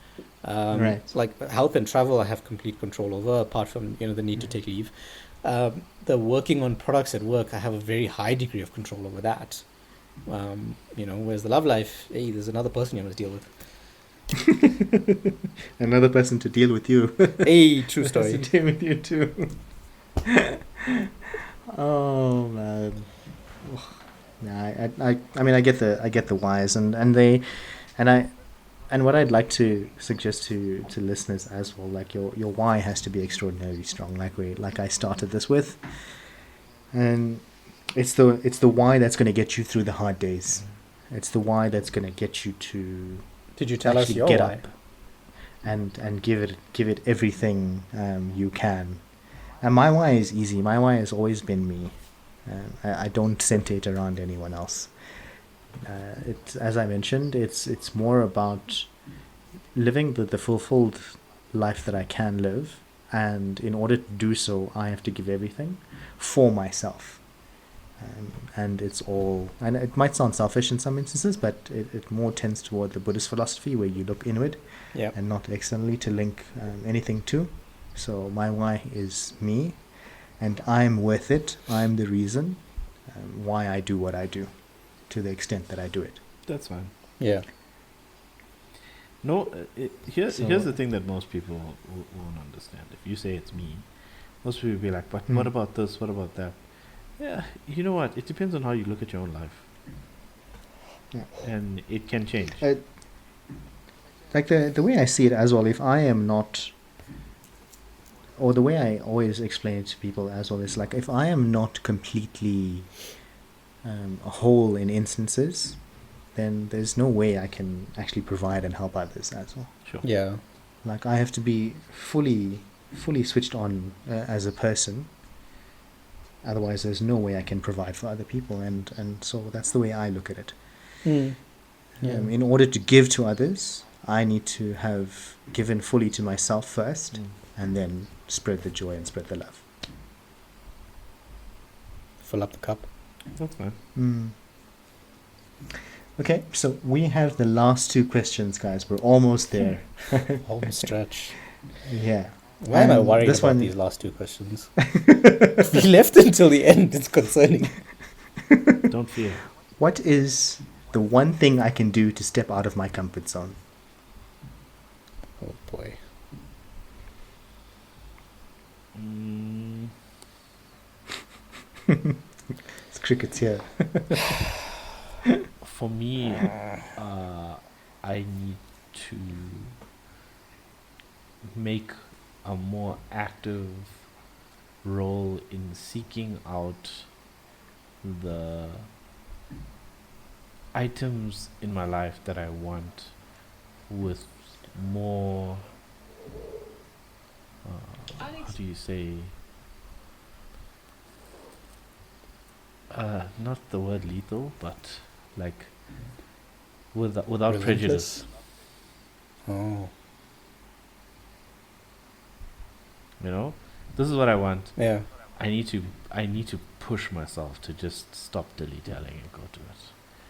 Right. Like health and travel, I have complete control over. Apart from the need to take leave, the working on products at work, I have a very high degree of control over that. Whereas the love life, hey, there's another person you must deal with. Another person to deal with you. Hey, true story. To deal with you too. Oh man. Yeah, I mean I get the whys and what I'd like to suggest to listeners as well, like your why has to be extraordinarily strong, like I started this with, and it's the why that's going to get you through the hard days. It's the why that's going to get you to Did you tell us actually your get why? up and give it everything you can. And my why is easy. My why has always been me. I don't center it around anyone else. It's, as I mentioned, it's more about living the fulfilled life that I can live, and in order to do so, I have to give everything for myself. And it's all, and it might sound selfish in some instances, but it more tends toward the Buddhist philosophy where you look inward Yeah. and not externally to link anything to. So my why is me, and I'm worth it. I'm the reason why I do what I do, to the extent that I do it. That's fine. Yeah. No, here's So- the thing that most people won't understand. If you say it's me, most people will be like, but what about this? What about that? Yeah, you know what? It depends on how you look at your own life. Yeah. And it can change. Like the way I see it as well, if I am not, or the way I always explain it to people as well, is like if I am not completely whole in instances, then there's no way I can actually provide and help others as well. Sure. Yeah. Like I have to be fully switched on as a person. Otherwise, there's no way I can provide for other people, and so that's the way I look at it. Yeah. In order to give to others, I need to have given fully to myself first, and then spread the joy and spread the love. Fill up the cup. That's fine. Okay, so we have the last two questions, guys. We're almost there. Home stretch. Yeah. Why am I worried this about one- these last two questions? We left until the end. It's concerning. Don't fear. What is the one thing I can do to step out of my comfort zone? Oh boy. It's crickets here. For me, I need to make a more active role in seeking out the items in my life that I want with more how do you say not the word lethal, but like without Relentless? prejudice. Oh. You know, this is what I want. Yeah. I need to push myself to just stop dilly-dallying and go to it.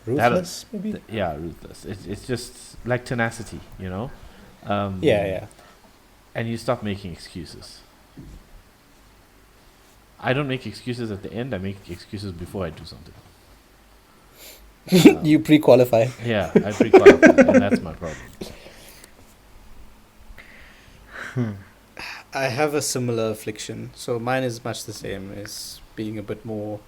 Ruthless, maybe? Yeah, ruthless. It's just like tenacity, you know. Yeah. And you stop making excuses. I don't make excuses at the end. I make excuses before I do something. You pre-qualify. Yeah, I pre-qualify, and that's my problem. I have a similar affliction, so mine is much the same. Is being a bit more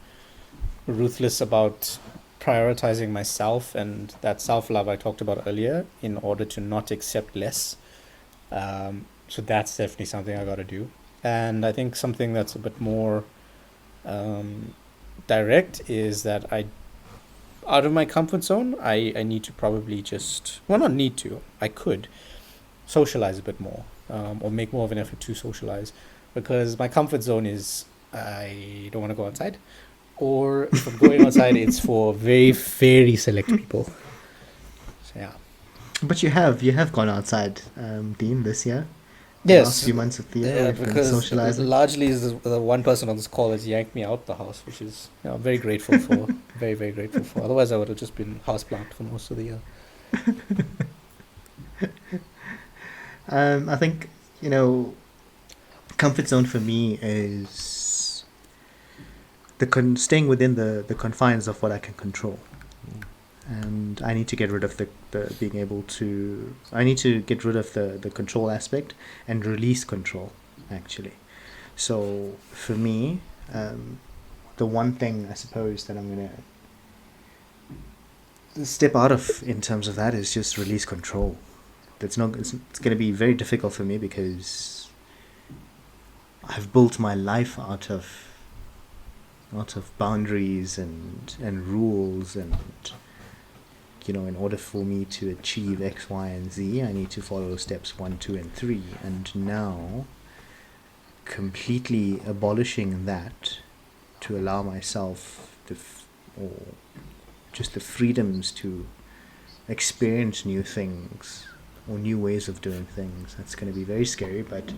ruthless about prioritizing myself and that self-love I talked about earlier in order to not accept less. So that's definitely something I got to do. And I think something that's a bit more direct is that out of my comfort zone, I need to probably just, well, not need to, I could socialize a bit more. or make more of an effort to socialize, because my comfort zone is I don't want to go outside, or if I'm going outside, it's for very, very select people. So yeah. But you have gone outside, Dean, this year. The last few months of the year, we've been because socializing. largely is the one person on this call has yanked me out the house, which is I'm very grateful for. Very, very grateful for. Otherwise, I would have just been houseplant for most of the year. I think, comfort zone for me is staying within the confines of what I can control. And I need to get rid of the being able to. I need to get rid of the control aspect and release control, actually. So for me, the one thing I suppose that I'm going to step out of in terms of that is just release control. It's going to be very difficult for me because I've built my life out of boundaries and rules, and in order for me to achieve X, Y, and Z, I need to follow steps 1, 2, and 3. And now, completely abolishing that to allow myself or just the freedoms to experience new things or new ways of doing things. That's going to be very scary, but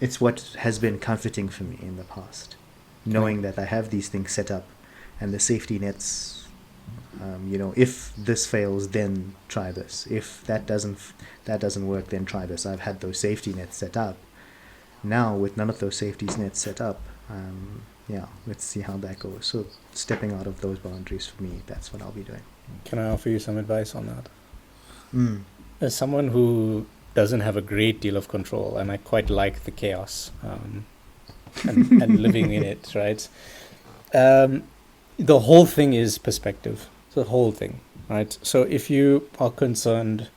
it's what has been comforting for me in the past, knowing that I have these things set up and the safety nets. If this fails, then try this. If that doesn't work, then try this. I've had those safety nets set up. Now, with none of those safety nets set up, let's see how that goes. So, stepping out of those boundaries for me, that's what I'll be doing. Can I offer you some advice on that? As someone who doesn't have a great deal of control, and I quite like the chaos and living in it, right? The whole thing is perspective. The whole thing, right? So if you are concerned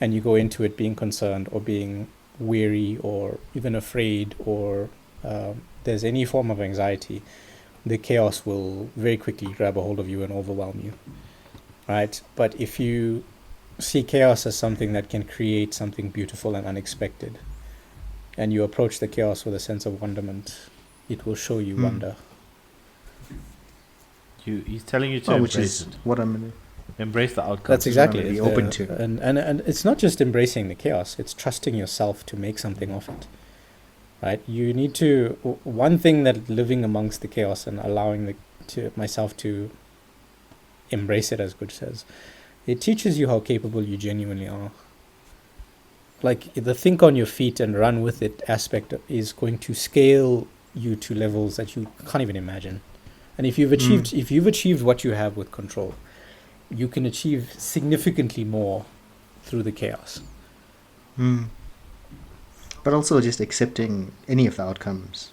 and you go into it being concerned or being weary or even afraid, or there's any form of anxiety, the chaos will very quickly grab a hold of you and overwhelm you, right? But if you see chaos as something that can create something beautiful and unexpected, and you approach the chaos with a sense of wonderment, it will show you wonder. He's telling you to embrace which is it. what I'm going to Embrace the outcome. That's exactly be it. open to. And it's not just embracing the chaos, it's trusting yourself to make something of it, right? You need to, one thing that living amongst the chaos and allowing myself to embrace it, as Good says, it teaches you how capable you genuinely are. Like the think on your feet and run with it aspect is going to scale you to levels that you can't even imagine. And if you've achieved what you have with control, you can achieve significantly more through the chaos. But also just accepting any of the outcomes.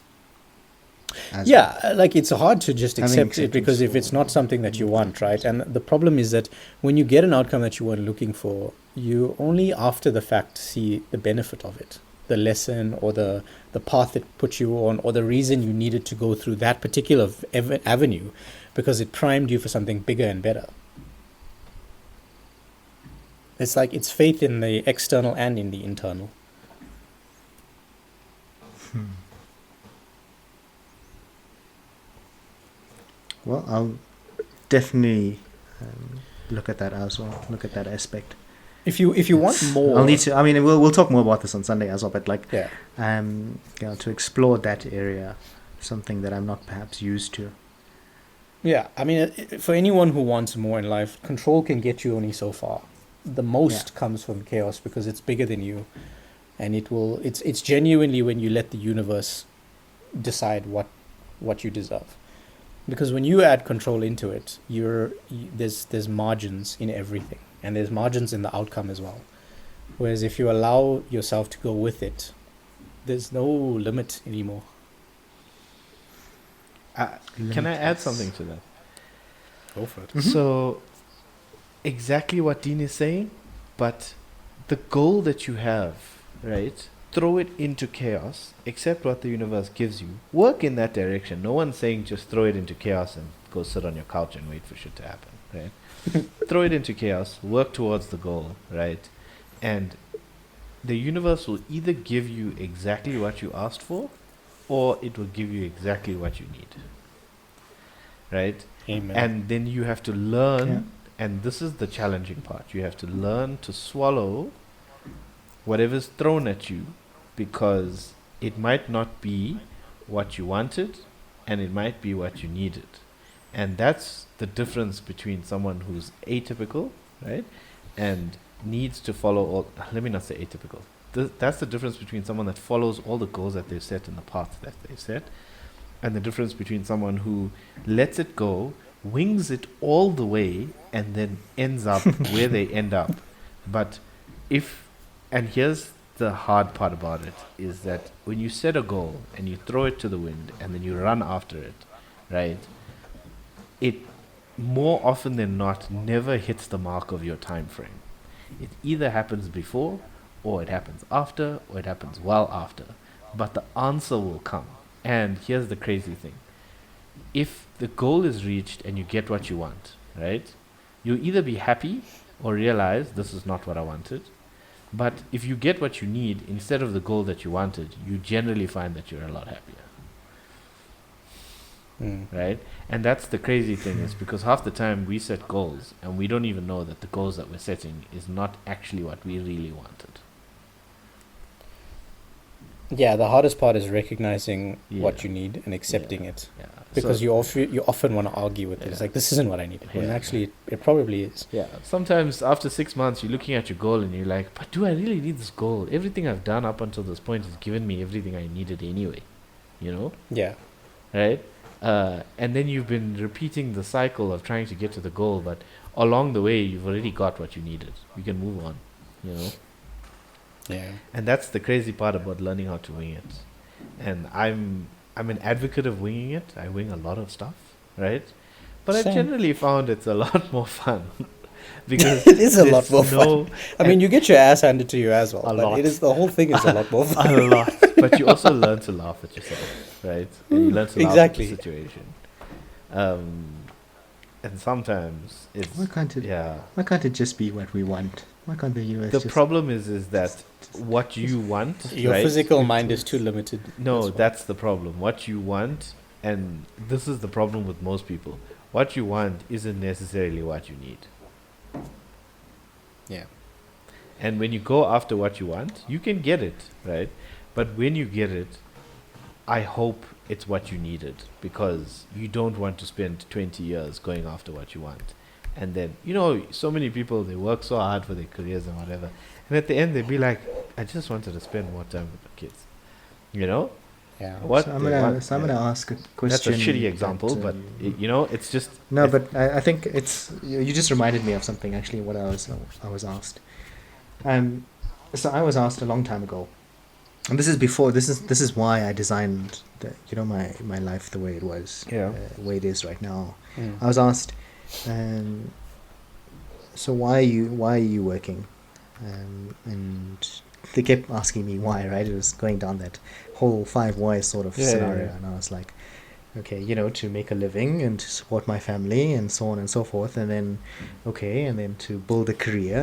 Like it's hard to just accept it, because if it's not something that you want, right? And the problem is that when you get an outcome that you weren't looking for, you only after the fact see the benefit of it, the lesson or the path it put you on, or the reason you needed to go through that particular avenue, because it primed you for something bigger and better. It's like it's faith in the external and in the internal. Well, I'll definitely look at that as well. Look at that aspect. If you want more, I'll need to. I mean, we'll talk more about this on Sunday as well. But to explore that area, something that I'm not perhaps used to. Yeah, I mean, for anyone who wants more in life, control can get you only so far. The most comes from chaos, because it's bigger than you, and it's genuinely when you let the universe decide what you deserve. Because when you add control into it, there's margins in everything, and there's margins in the outcome as well. Whereas if you allow yourself to go with it, there's no limit anymore. Can I add something to that? Go for it. Mm-hmm. So, exactly what Dean is saying, but the goal that you have, right? Throw it into chaos, accept what the universe gives you, work in that direction. No one's saying just throw it into chaos and go sit on your couch and wait for shit to happen, right? Throw it into chaos, work towards the goal, right? And the universe will either give you exactly what you asked for, or it will give you exactly what you need. Right? Amen. And then you have to learn, and this is the challenging part. You have to learn to swallow whatever's thrown at you, because it might not be what you wanted, and it might be what you needed. And that's the difference between someone who's atypical, right, and needs to follow all. Let me not say atypical. That's the difference between someone that follows all the goals that they've set and the path that they've set, and the difference between someone who lets it go, wings it all the way, and then ends up where they end up. But and here's the hard part about it, is that when you set a goal and you throw it to the wind and then you run after it, right, it more often than not never hits the mark of your time frame. It either happens before, or it happens after, or it happens well after. But the answer will come. And here's the crazy thing. If the goal is reached and you get what you want, right, you'll either be happy or realize this is not what I wanted. But if you get what you need instead of the goal that you wanted, you generally find that you're a lot happier. Right? And that's the crazy thing, is because half the time we set goals and we don't even know that the goals that we're setting is not actually what we really wanted. Yeah, the hardest part is recognizing what Yeah. you need and accepting it. Yeah. Because So- you often want to argue with it. It's Yeah. like, this isn't what I needed. When Yeah. actually it probably is. Yeah, sometimes after 6 months you're looking at your goal and you're like, but do I really need this goal? Everything I've done up until this point has given me everything I needed anyway, you know? Yeah. Right? And then you've been repeating the cycle of trying to get to the goal, but along the way you've already got what you needed. You can move on, you know? Yeah. And that's the crazy part about learning how to wing it. And I'm an advocate of winging it. I wing a lot of stuff, right? But I've Same. generally found it's a lot more fun. Because It is a lot there's more no- fun. I mean, you get your ass handed to you as well. A but lot. it is, the whole thing is a lot more fun. a lot. But you also learn to laugh at yourself, right? And you learn to laugh Exactly. at the situation. And sometimes it's Why can't it? yeah. Why can't it just be what we want? Why can't the US The just? problem is that what you want, Your right? physical mind is too limited. No, why. that's the problem. What you want, and this is the problem with most people. What you want isn't necessarily what you need. Yeah. And when you go after what you want, you can get it, right? But when you get it, I hope it's what you needed, because you don't want to spend 20 years going after what you want. And then, so many people, they work so hard for their careers and whatever. And at the end, they'd be like, I just wanted to spend more time with the kids. You know? Yeah. What So I'm they gonna, want, so I'm yeah. gonna ask a That's a question. shitty example, that, but, it's just... no, it's- but I think it's you just reminded me of something actually. What I was asked. So I was asked a long time ago, and this is before. This is why I designed my life the way it was. Yeah. The way it is right now. Mm. I was asked, so why are you working? And they kept asking me why. Right? It was going down that whole 5 why sort of Yeah, scenario, yeah. and I was like, okay, to make a living and to support my family and so on and so forth, and then to build a career.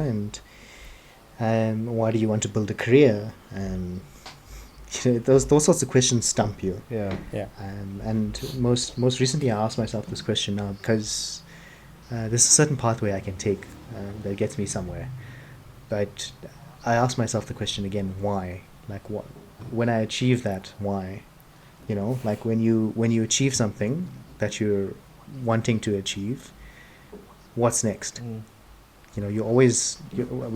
And why do you want to build a career? Those sorts of questions stump you. Yeah. Yeah. And most recently I asked myself this question now because there's a certain pathway I can take that gets me somewhere. But I asked myself the question again, why? Like, what? When I achieve that, why? Like when you achieve something that you're wanting to achieve, what's next? Mm. We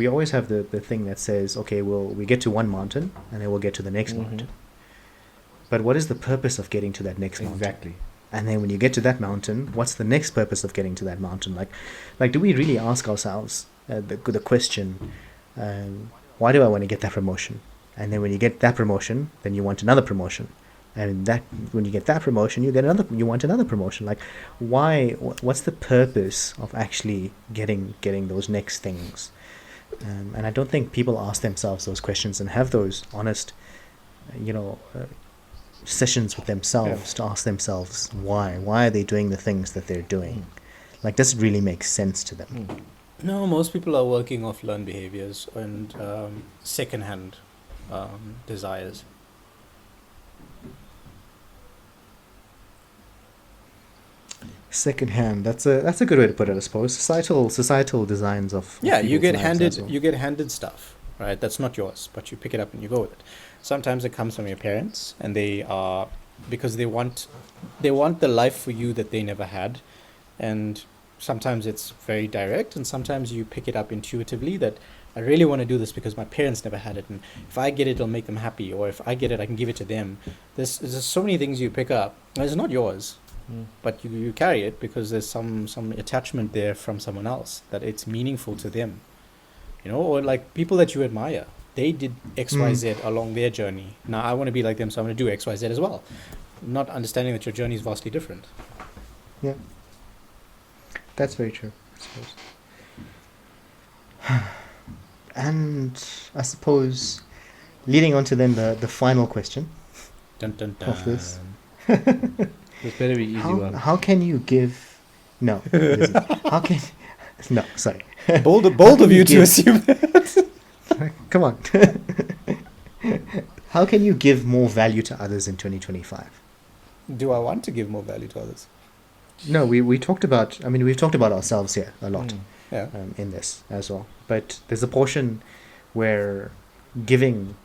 always have the thing that says, okay, we get to one mountain and then we'll get to the next Mhm. mountain. But what is the purpose of getting to that next mountain? Exactly. And then when you get to that mountain, what's the next purpose of getting to that mountain? Like do we really ask ourselves the question, why do I want to get that promotion? And then when you get that promotion, then you want another promotion. And that when you get that promotion, you want another promotion. Like, why? What's the purpose of actually getting those next things? And I don't think people ask themselves those questions and have those honest, sessions with themselves to ask themselves why. Why are they doing the things that they're doing? Like, does it really make sense to them? No, most people are working off learned behaviors and secondhand desires. Secondhand. That's a good way to put it, I suppose. Societal designs of Yeah, people's lives as well. you get handed stuff, right? That's not yours, but you pick it up and you go with it. Sometimes it comes from your parents, and they are because they want the life for you that they never had, and sometimes it's very direct, and sometimes you pick it up intuitively that I really want to do this because my parents never had it, and if I get it, it'll make them happy, or if I get it, I can give it to them. There's so many things you pick up, and it's not yours, Mm. but you carry it because there's some attachment there from someone else that it's meaningful to them, or like people that you admire. They did Mm, XYZ along their journey. Now I want to be like them, so I'm going to do XYZ as well. Not understanding that your journey is vastly different. yeah, that's very true, I suppose. And I suppose leading on to then the final question Dun dun of this. dun. This better be easy one. How can you give? No, it isn't. How can? No, sorry. Bold, How bold can of you you to give? assume that. Come on. How can you give more value to others in 2025? Do I want to give more value to others? No, we talked about. I mean, we've talked about ourselves here a lot Mm. Yeah. in this as well. But there's a portion where giving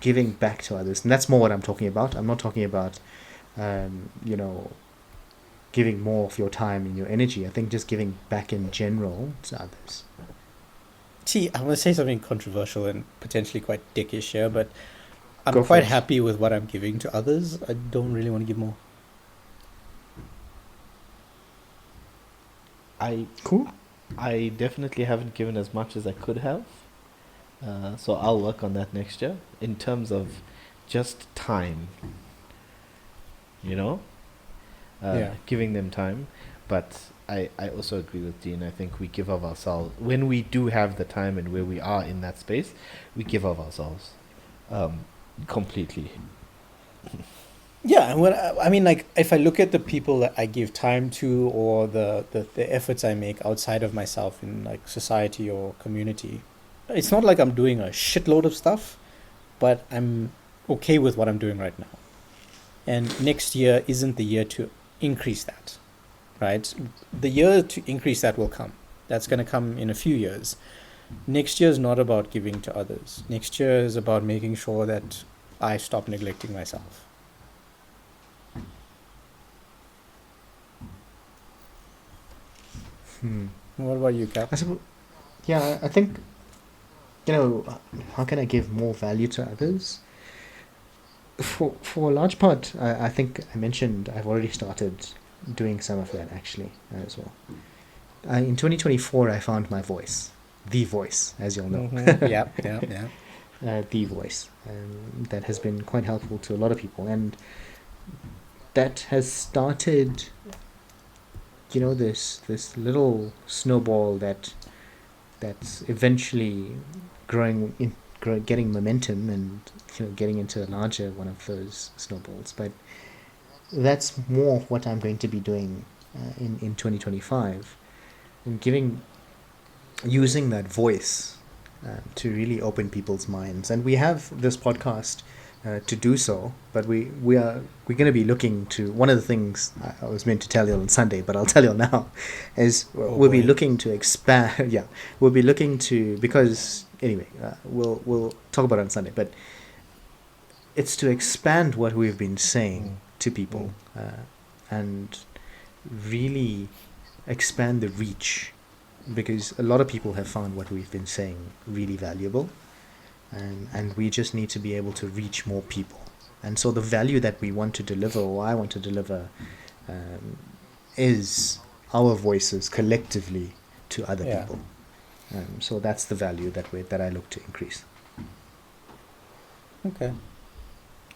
giving back to others, and that's more what I'm talking about. I'm not talking about, you know, giving more of your time and your energy. I think just giving back in general to others. See, I'm going to say something controversial and potentially quite dickish here, but I'm Go for quite it. happy with what I'm giving to others. I don't really want to give more. I Cool. I definitely haven't given as much as I could have. So I'll work on that next year in terms of just time, you know, Yeah. giving them time. But I also agree with Dean. I think we give of ourselves when we do have the time and where we are in that space, we give of ourselves completely. Yeah, and I mean, like, if I look at the people that I give time to or the efforts I make outside of myself in like society or community, it's not like I'm doing a shitload of stuff, but I'm okay with what I'm doing right now. And next year isn't the year to increase that, right? The year to increase that will come. That's going to come in a few years. Next year is not about giving to others. Next year is about making sure that I stop neglecting myself. Hmm. What about you, Cap? I suppose. Yeah, I think, you know, how can I give more value to others? For a large part, I think I mentioned I've already started doing some of that actually as well. In 2024, I found my voice, the voice, as you'll know, Mm-hmm. Yeah, yeah, yeah. the voice, that has been quite helpful to a lot of people, and that has started, you know, this little snowball that's eventually getting momentum, and getting into a larger one of those snowballs. But that's more of what I'm going to be doing in 2025, and using that voice to really open people's minds. And we have this podcast to do so, but we're going to be looking to, one of the things I was meant to tell you on Sunday, but I'll tell you now, is Oh we'll be boy. looking to expand. Yeah, we'll be looking to, because anyway, we'll talk about it on Sunday, but it's to expand what we've been saying to people, and really expand the reach, because a lot of people have found what we've been saying really valuable, and we just need to be able to reach more people. And so the value that we want to deliver, or I want to deliver, um, is our voices collectively to other Yeah. people. So that's the value that I look to increase. Okay.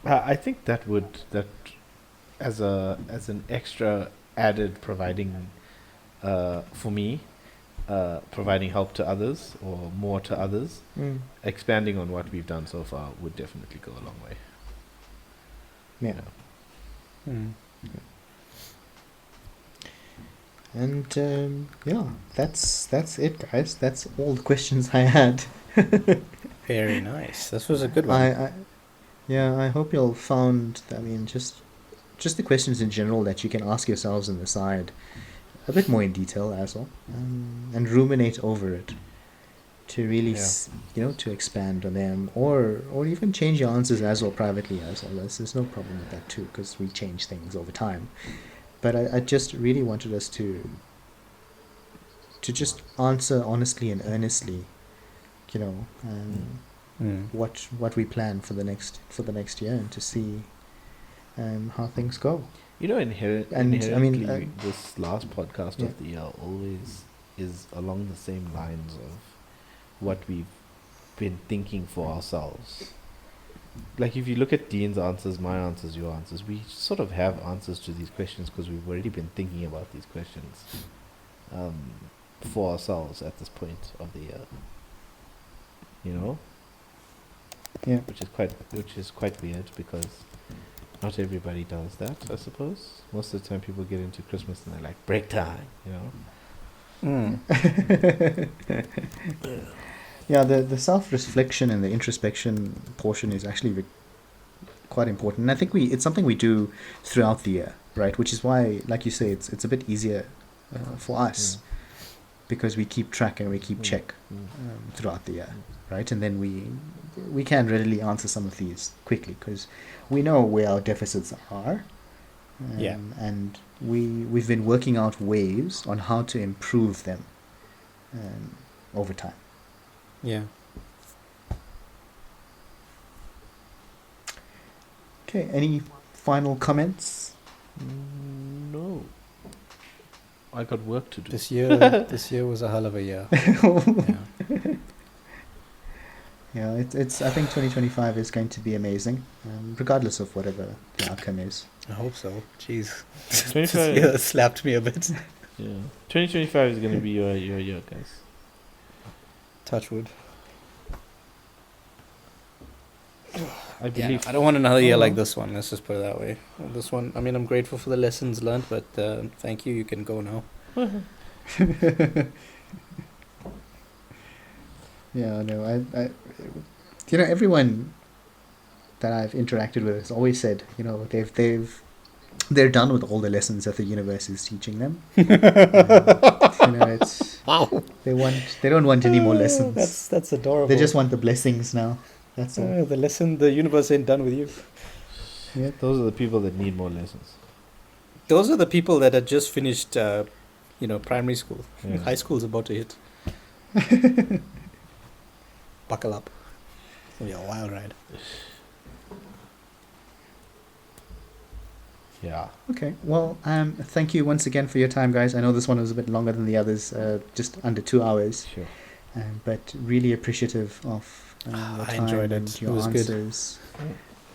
I think that as an extra added providing for me, providing help to others or more to others, Mm. expanding on what we've done so far would definitely go a long way. Yeah. Hmm. And yeah, that's it, guys. That's all the questions I had. Very nice. This was a good one. I yeah, I hope you'll found. I mean, just the questions in general that you can ask yourselves on the side a bit more in detail as well, and ruminate over it to really, Yeah. to expand on them, or even change your answers as well privately as well. There's no problem with that too, because we change things over time. But I just really wanted us to just answer honestly and earnestly, Mm. what we plan for the next year, and to see how things go. You know, And I mean, inherently, this last podcast yeah. of the year always is along the same lines of what we've been thinking for ourselves. Like, if you look at Dean's answers, my answers, your answers, we sort of have answers to these questions because we've already been thinking about these questions um, for ourselves at this point of the year. You know, Yeah. which is quite weird because not everybody does that. I suppose most of the time people get into Christmas and they're like break time. You know. Mm. Yeah, the self-reflection and the introspection portion is actually quite important. And I think it's something we do throughout the year, right? Which is why, like you say, it's a bit easier for us, because we keep track and we keep check throughout the year, right? And then we can readily answer some of these quickly because we know where our deficits are, Yeah. and we've been working out ways on how to improve them over time. Yeah. Okay, any final comments? No, I got work to do. This year was a hell of a year. Yeah. Yeah, it's. I think 2025 is going to be amazing, regardless of whatever the outcome is. I hope so. Jeez. This 25. year slapped me a bit. Yeah, 2025 is gonna be your year, guys. Touch wood. I believe. I don't want another year Oh, like well. this one. Let's just put it that way. This one, I mean, I'm grateful for the lessons learned, but thank you. You can go now. Yeah, no, I everyone that I've interacted with has always said, they're done with all the lessons that the universe is teaching them. It's Wow. they don't want any more lessons. That's adorable. They just want the blessings now. That's all. the lesson. The universe ain't done with you. Yeah. Those are the people that need more lessons. Those are the people that had just finished, primary school. Yeah. High school's about to hit. Buckle up. It's gonna be a wild ride. Yeah. Okay. Well, thank you once again for your time, guys. I know this one was a bit longer than the others, just under 2 hours. Sure. But really appreciative of your I time enjoyed and it. your It was good. answers,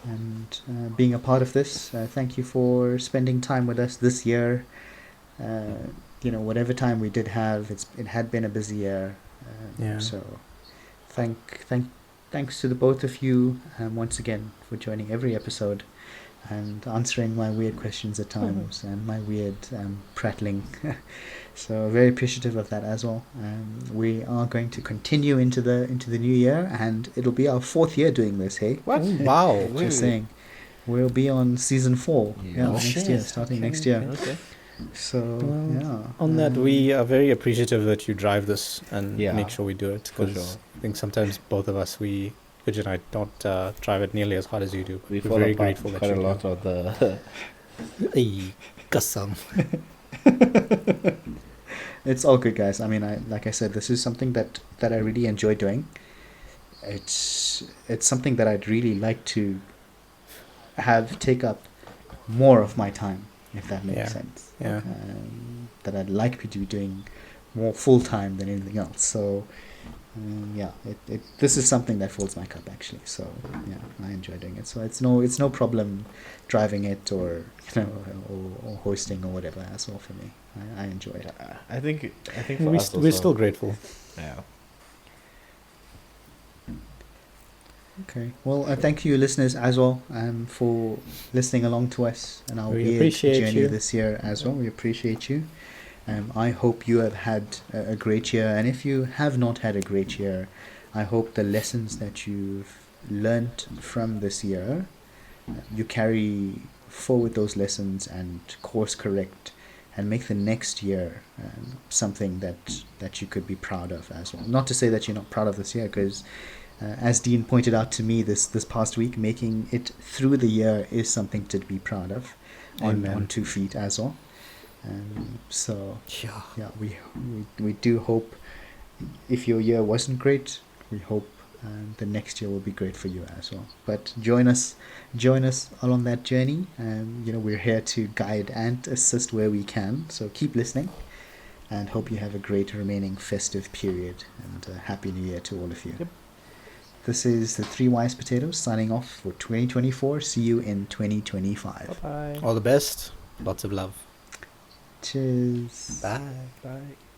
and being a part of this. Thank you for spending time with us this year. Whatever time we did have, it had been a busy year. Yeah. So, thanks to the both of you once again for joining every episode and answering my weird questions at times and my weird prattling. So very appreciative of that as well. We are going to continue into the new year, and it'll be our 4th year doing this. Hey, What? Oh, wow. just saying, we'll be on season 4. Yeah. Oh, next shit. year, starting Okay, next year. Okay. So Well, yeah. On that, we are very appreciative that you drive this and Yeah, make sure we do it. for 'Cause sure. I think sometimes both of us, Vij and I, don't drive it nearly as hard as you do. We We're fall very apart grateful that quite you a lot of the. Hey, Kasam. It's all good, guys. I mean, like I said, this is something that I really enjoy doing. It's something that I'd really like to have take up more of my time, if that makes Yeah. sense. Yeah. That I'd like to be doing more full time than anything else. So, this is something that fills my cup actually. So yeah, I enjoy doing it. So it's no problem driving it or or hosting or whatever as well for me. I enjoy it. I think for We're, us we're also- still grateful. Yeah. Okay. Well, thank you, listeners, as well, for listening along to us and our We weird appreciate journey you. this year as well. We appreciate you. I hope you have had a great year, and if you have not had a great year, I hope the lessons that you've learnt from this year, you carry forward those lessons and course correct and make the next year something that you could be proud of as well. Not to say that you're not proud of this year, because as Dean pointed out to me this past week, making it through the year is something to be proud of on 2 feet as well. So Yeah. yeah, we do hope, if your year wasn't great, we hope the next year will be great for you as well. But join us along that journey. We're here to guide and assist where we can. So keep listening, and hope you have a great remaining festive period, and happy New Year to all of you. Yep. This is the Three Wise Potatoes signing off for 2024. See you in 2025. Bye-bye. All the best. Lots of love. Cheers. Bye. Bye.